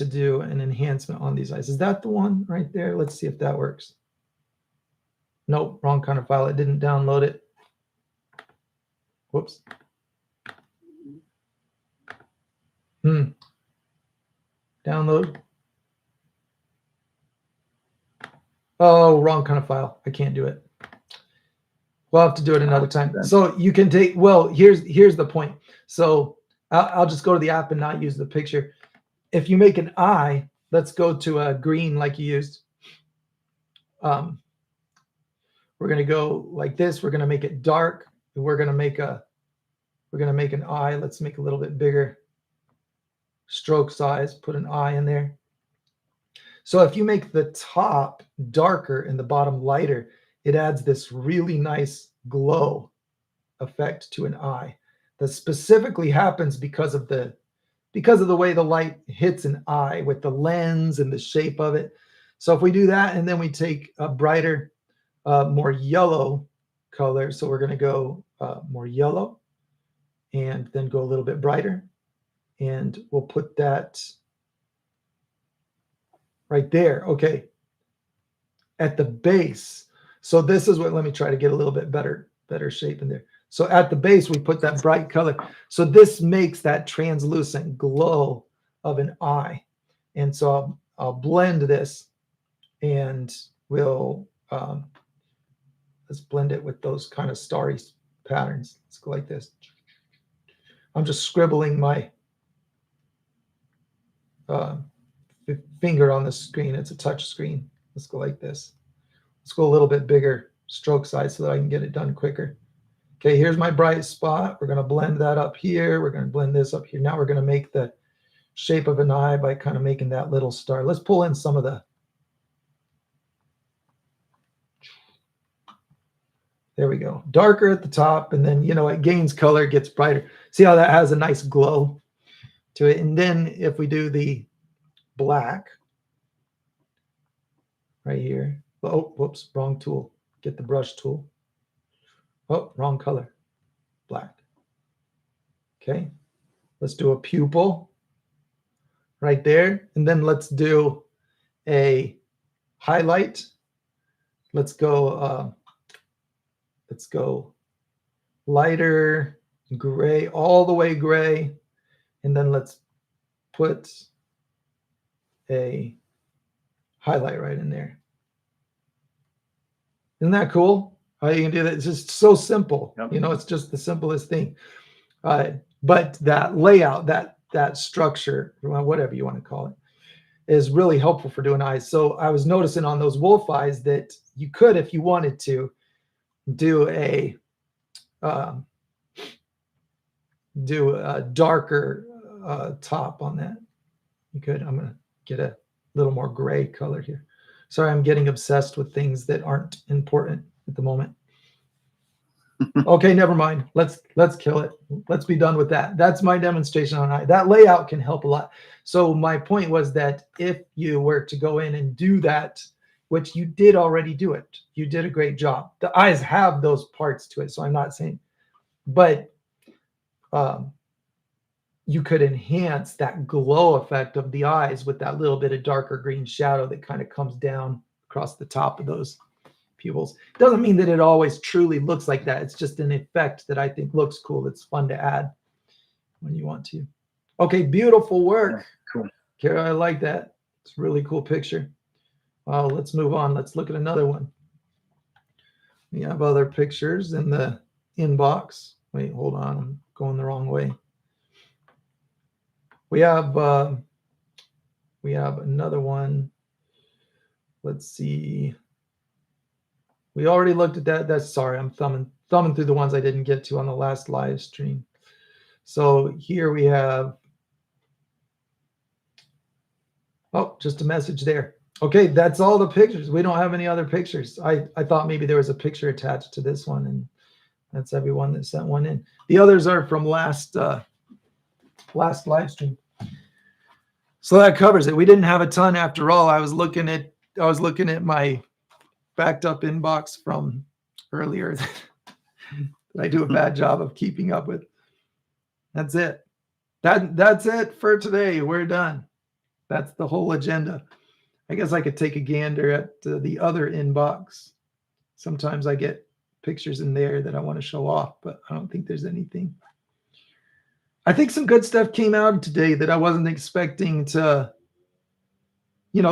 Speaker 1: do an enhancement on these eyes. Is that the one right there? Let's see if that works. Nope, wrong kind of file. It didn't download it. Whoops. Download. Oh, wrong kind of file. I can't do it. We'll have to do it another time. So you can take, well, here's the point. So I'll just go to the app and not use the picture. If you make an eye, let's go to a green like you used. We're going to go like this. We're going to make it dark. We're going to make an eye. Let's make a little bit bigger stroke size, put an eye in there. So if you make the top darker and the bottom lighter, it adds this really nice glow effect to an eye that specifically happens because of the way the light hits an eye with the lens and the shape of it. So if we do that and then we take a brighter, more yellow color, so we're going to go more yellow and then go a little bit brighter, and we'll put that right there. Okay, at the base. So this is what, let me try to get a little bit better shape in there. So at the base, we put that bright color. So this makes that translucent glow of an eye. And so I'll blend this, and we'll let's blend it with those kind of starry patterns. Let's go like this. I'm just scribbling my finger on the screen. It's a touch screen. Let's go like this. Let's go a little bit bigger stroke size so that I can get it done quicker. Okay, here's my bright spot. We're going to blend that up here. We're going to blend this up here. Now we're going to make the shape of an eye by kind of making that little star. Let's pull in some of the, there we go. Darker at the top, and then, you know, it gains color, gets brighter. See how that has a nice glow to it? And then if we do the black right here. Oh, whoops, wrong tool. Get the brush tool. Oh, wrong color. Black. Okay. Let's do a pupil right there. And then let's do a highlight. Let's go lighter gray, all the way gray. And then let's put a highlight right in there. Isn't that cool? How you can do that? It's just so simple.
Speaker 2: Yep.
Speaker 1: You know, it's just the simplest thing. But that layout, that structure, whatever you want to call it, is really helpful for doing eyes. So I was noticing on those wolf eyes that you could, if you wanted to, do a darker top on that. You could. I'm gonna get a little more gray color here. Sorry, I'm getting obsessed with things that aren't important at the moment. Okay, never mind. Let's kill it. Let's be done with that. That's my demonstration on eye. That layout can help a lot. So my point was that if you were to go in and do that, which you did already do it, you did a great job. The eyes have those parts to it, so I'm not saying, but you could enhance that glow effect of the eyes with that little bit of darker green shadow that kind of comes down across the top of those pupils. Doesn't mean that it always truly looks like that. It's just an effect that I think looks cool. It's fun to add when you want to. Okay, beautiful work.
Speaker 2: Yeah, cool.
Speaker 1: Kara, I like that. It's a really cool picture. Let's move on. Let's look at another one. We have other pictures in the inbox. Wait, hold on. I'm going the wrong way. We have another one. Let's see. We already looked at that. That's sorry. I'm thumbing through the ones I didn't get to on the last live stream. So here we have. Oh, just a message there. Okay, that's all the pictures. We don't have any other pictures. I thought maybe there was a picture attached to this one, and that's everyone that sent one in. The others are from last live stream. So that covers it. We didn't have a ton after all. I was looking at my backed up inbox from earlier that I do a bad job of keeping up with. That's it. That's it for today. We're done. That's the whole agenda. I guess I could take a gander at the other inbox. Sometimes I get pictures in there that I want to show off, but I don't think there's anything. I think some good stuff came out today that I wasn't expecting to,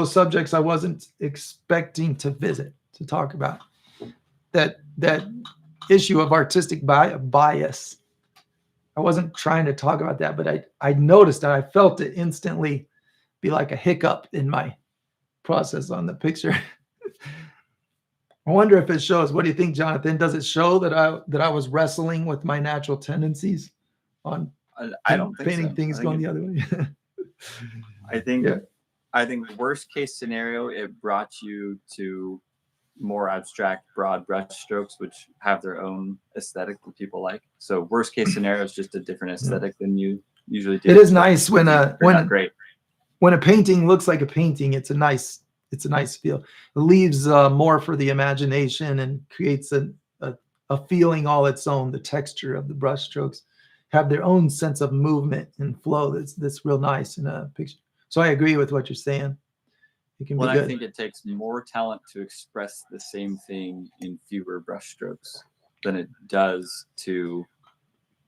Speaker 1: subjects I wasn't expecting to visit, to talk about. That issue of artistic bias. I wasn't trying to talk about that, but I noticed that I felt it instantly be like a hiccup in my process on the picture. I wonder if it shows. What do you think, Jonathan? Does it show that I was wrestling with my natural tendencies on
Speaker 2: I don't think
Speaker 1: painting
Speaker 2: so.
Speaker 1: things going the other way?
Speaker 2: I think worst case scenario, it brought you to more abstract, broad brush strokes, which have their own aesthetic that people like. So worst case scenario is just a different aesthetic than you usually do.
Speaker 1: It is nice when
Speaker 2: great.
Speaker 1: When a painting looks like a painting, it's a nice feel. It leaves more for the imagination and creates a feeling all its own. The texture of the brush strokes have their own sense of movement and flow. That's real nice in a picture. So I agree with what you're saying. It can be good.
Speaker 2: I think it takes more talent to express the same thing in fewer brush strokes than it does to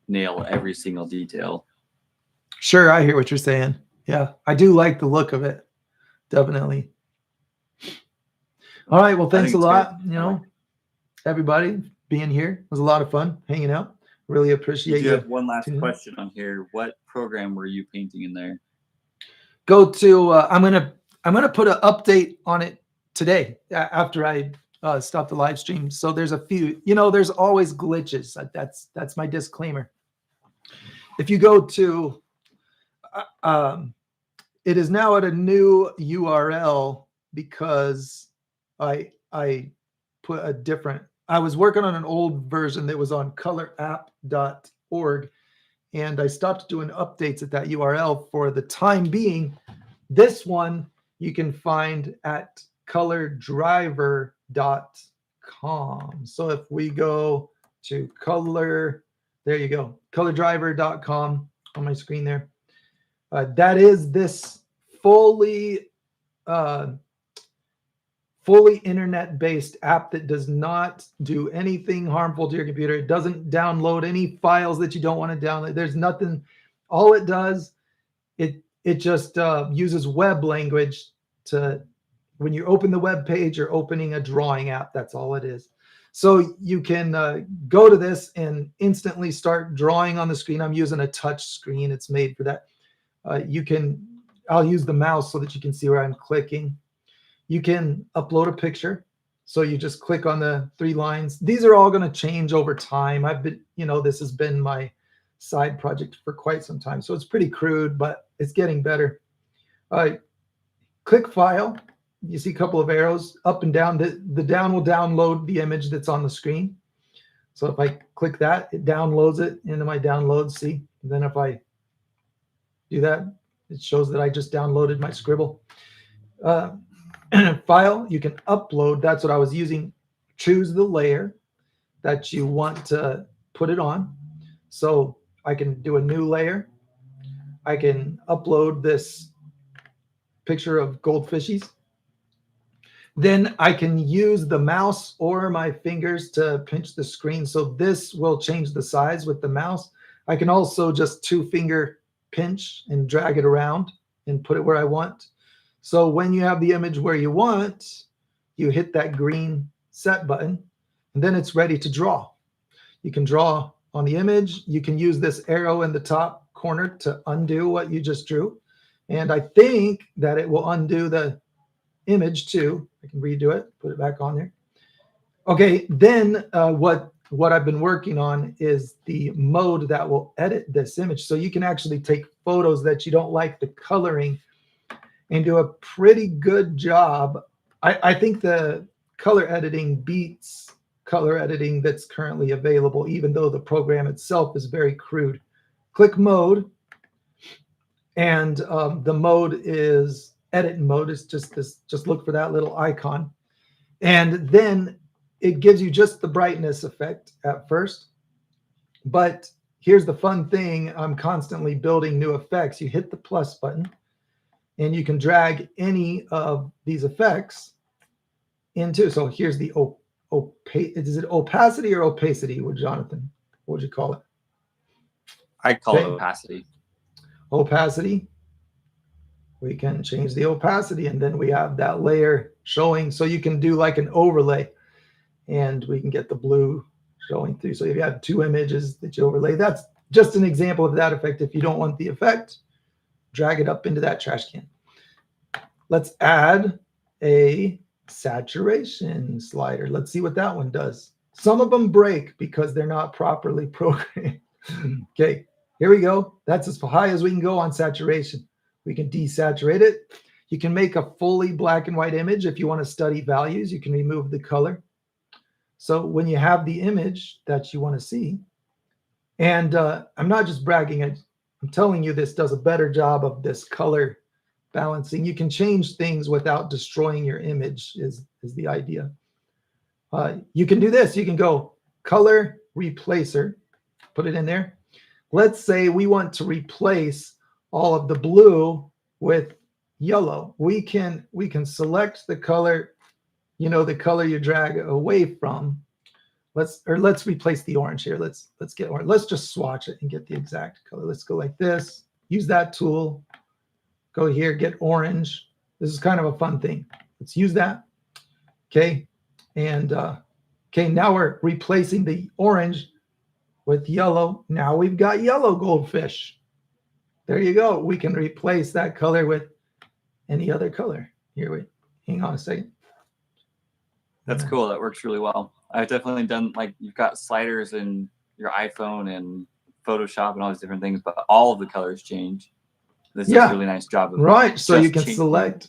Speaker 2: nail every single detail.
Speaker 1: Sure, I hear what you're saying. Yeah, I do like the look of it. definitely. All right. Well,
Speaker 2: I
Speaker 1: thanks a
Speaker 2: think it's
Speaker 1: lot.
Speaker 2: great.
Speaker 1: You know, everybody being here. It was a lot of fun hanging out. Really
Speaker 2: You
Speaker 1: appreciate
Speaker 2: do
Speaker 1: you.
Speaker 2: have one last
Speaker 1: tuning in.
Speaker 2: question on here. What program were you painting in there?
Speaker 1: Go to. I'm gonna put an update on it today after I stop the live stream. So there's a few. You know, there's always glitches. That's my disclaimer. If you go to, it is now at a new URL because I put a different. I was working on an old version that was on colorapp.org, and I stopped doing updates at that URL for the time being. This one you can find at colordriver.com. So if we go to there you go, colordriver.com on my screen there. That is this fully internet-based app that does not do anything harmful to your computer. It doesn't download any files that you don't want to download. There's nothing. All it does, it just uses web language to, when you open the web page, you're opening a drawing app. That's all it is. So you can go to this and instantly start drawing on the screen. I'm using a touch screen. It's made for that. I'll use the mouse so that you can see where I'm clicking. You can upload a picture. So you just click on the 3 lines. These are all going to change over time. This has been my side project for quite some time. So it's pretty crude, but it's getting better. Click file. You see a couple of arrows up and down. The down will download the image that's on the screen. So if I click that, it downloads it into my downloads. See? And then if I do that, it shows that I just downloaded my scribble. File, you can upload. That's what I was using. Choose the layer that you want to put it on. So I can do a new layer. I can upload this picture of goldfishies. Then I can use the mouse or my fingers to pinch the screen. So this will change the size with the mouse. I can also just 2-finger pinch and drag it around and put it where I want. So when you have the image where you want, you hit that green set button, and then it's ready to draw. You can draw on the image. You can use this arrow in the top corner to undo what you just drew. And I think that it will undo the image too. I can redo it, put it back on there. Okay, then what I've been working on is the mode that will edit this image. So you can actually take photos that you don't like the coloring and do a pretty good job. I think the color editing beats color editing that's currently available, even though the program itself is very crude. Click mode, and the mode is edit mode. Is just this. Just look for that little icon, and then it gives you just the brightness effect at first. But here's the fun thing: I'm constantly building new effects. You hit the plus button, and you can drag any of these effects into. So here's the is it opacity or opacity? Jonathan, what would you call it?
Speaker 2: I call it opacity.
Speaker 1: Opacity. We can change the opacity, and then we have that layer showing. So you can do like an overlay, and we can get the blue showing through. So if you have 2 images that you overlay, that's just an example of that effect. If you don't want the effect, drag it up into that trash can. Let's add a saturation slider. Let's see what that one does. Some of them break because they're not properly programmed. Okay, here we go. That's as high as we can go on saturation. We can desaturate it. You can make a fully black and white image. If you want to study values, you can remove the color. So when you have the image that you want to see, and I'm not just bragging, I'm telling you this does a better job of this color balancing. You can change things without destroying your image is the idea. You can do this. You can go color replacer, put it in there. Let's say we want to replace all of the blue with yellow. We can select the color, the color you drag away from. Let's replace the orange here. Let's get orange. Let's just swatch it and get the exact color. Let's go like this. Use that tool. Go here, get orange. This is kind of a fun thing. Let's use that. Okay. And okay, now we're replacing the orange with yellow. Now we've got yellow goldfish. There you go. We can replace that color with any other color. Here, wait, hang on a second.
Speaker 2: That's cool. That works really well. I've definitely done, like, you've got sliders in your iPhone and Photoshop and all these different things, but all of the colors change. This does a really nice job of
Speaker 1: right. So you can
Speaker 2: changing
Speaker 1: select.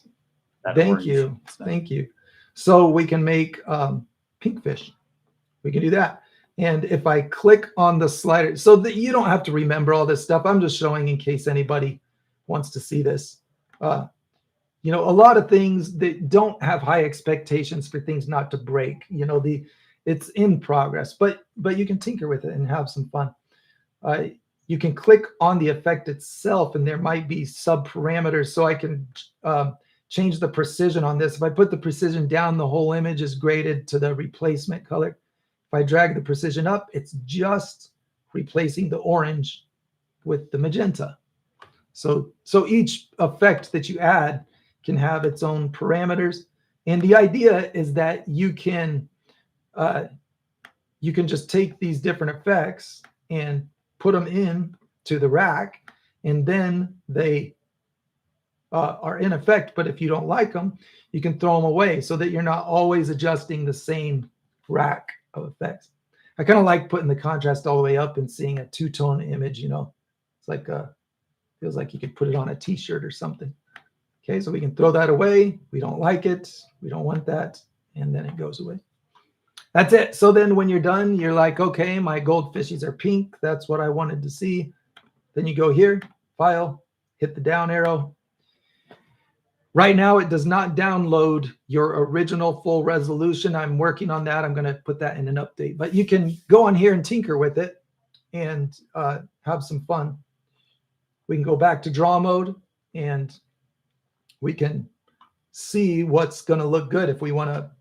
Speaker 1: Thank
Speaker 2: orange.
Speaker 1: you. Thank you. So we can make pink fish. We can do that. And if I click on the slider, so that you don't have to remember all this stuff. I'm just showing in case anybody wants to see this. You know, a lot of things that don't have high expectations for things not to break. You know, it's in progress, but you can tinker with it and have some fun. You can click on the effect itself, and there might be sub parameters. So I can change the precision on this. If I put the precision down, the whole image is graded to the replacement color. If I drag the precision up, it's just replacing the orange with the magenta. So each effect that you add can have its own parameters. And the idea is that you can just take these different effects and put them in to the rack, and then they are in effect. But if you don't like them, you can throw them away so that you're not always adjusting the same rack of effects. I kind of like putting the contrast all the way up and seeing a two-tone image. You know, it's like feels like you could put it on a t-shirt or something. Okay, so we can throw that away. We don't like it. We don't want that. And then it goes away. That's it. So then when you're done, you're like, okay, my goldfishies are pink. That's what I wanted to see. Then you go here, File, hit the down arrow. Right now, it does not download your original full resolution. I'm working on that. I'm going to put that in an update. But you can go on here and tinker with it and have some fun. We can go back to draw mode, and we can see what's going to look good if we want to,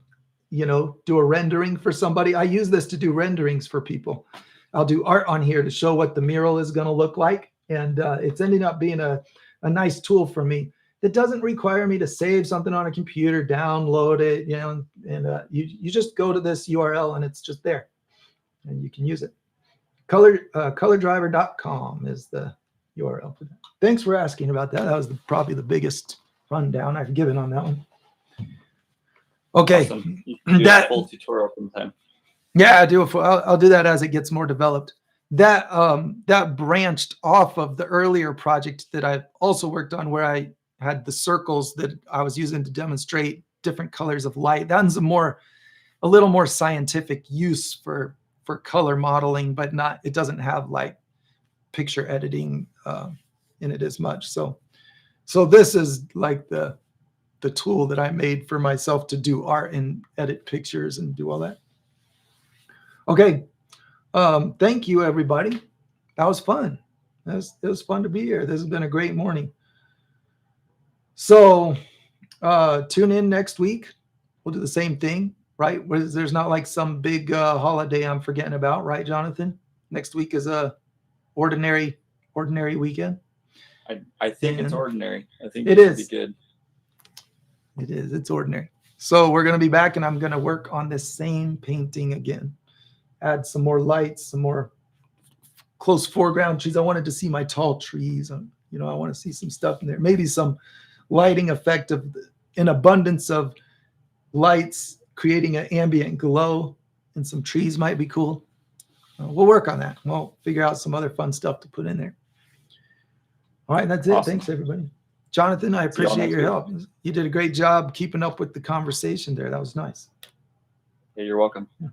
Speaker 1: you know, do a rendering for somebody. I use this to do renderings for people. I'll do art on here to show what the mural is going to look like. And it's ending up being a nice tool for me. It doesn't require me to save something on a computer, download it, you know, and you just go to this URL and it's just there and you can use it. Colordriver.com is the URL for that. Thanks for asking about that. That was probably the biggest rundown I've given on that one. Okay.
Speaker 2: Awesome. You can do a full tutorial sometime.
Speaker 1: Yeah, I'll do that as it gets more developed. That branched off of the earlier project that I also worked on, where I had the circles that I was using to demonstrate different colors of light. That's a little more scientific use for color modeling, but it doesn't have like picture editing in it as much. So this is like the tool that I made for myself to do art and edit pictures and do all that. Okay. Thank you, everybody. That was fun. It was fun to be here. This has been a great morning. So tune in next week. We'll do the same thing, right? There's not like some big holiday I'm forgetting about, right, Jonathan? Next week is a ordinary weekend.
Speaker 2: I think it's ordinary. I think
Speaker 1: it
Speaker 2: should
Speaker 1: is.
Speaker 2: Be good.
Speaker 1: It is. It's ordinary. So we're going to be back, and I'm going to work on this same painting again. Add some more lights, some more close foreground trees. I wanted to see my tall trees. You know, I want to see some stuff in there. Maybe some lighting effect of an abundance of lights creating an ambient glow, and some trees might be cool. We'll work on that. We'll figure out some other fun stuff to put in there. All right, that's it.
Speaker 2: Awesome.
Speaker 1: Thanks, everybody. Jonathan, I appreciate your help. You did a great job keeping up with the conversation there. That was nice.
Speaker 2: Yeah, you're welcome.
Speaker 1: Yeah.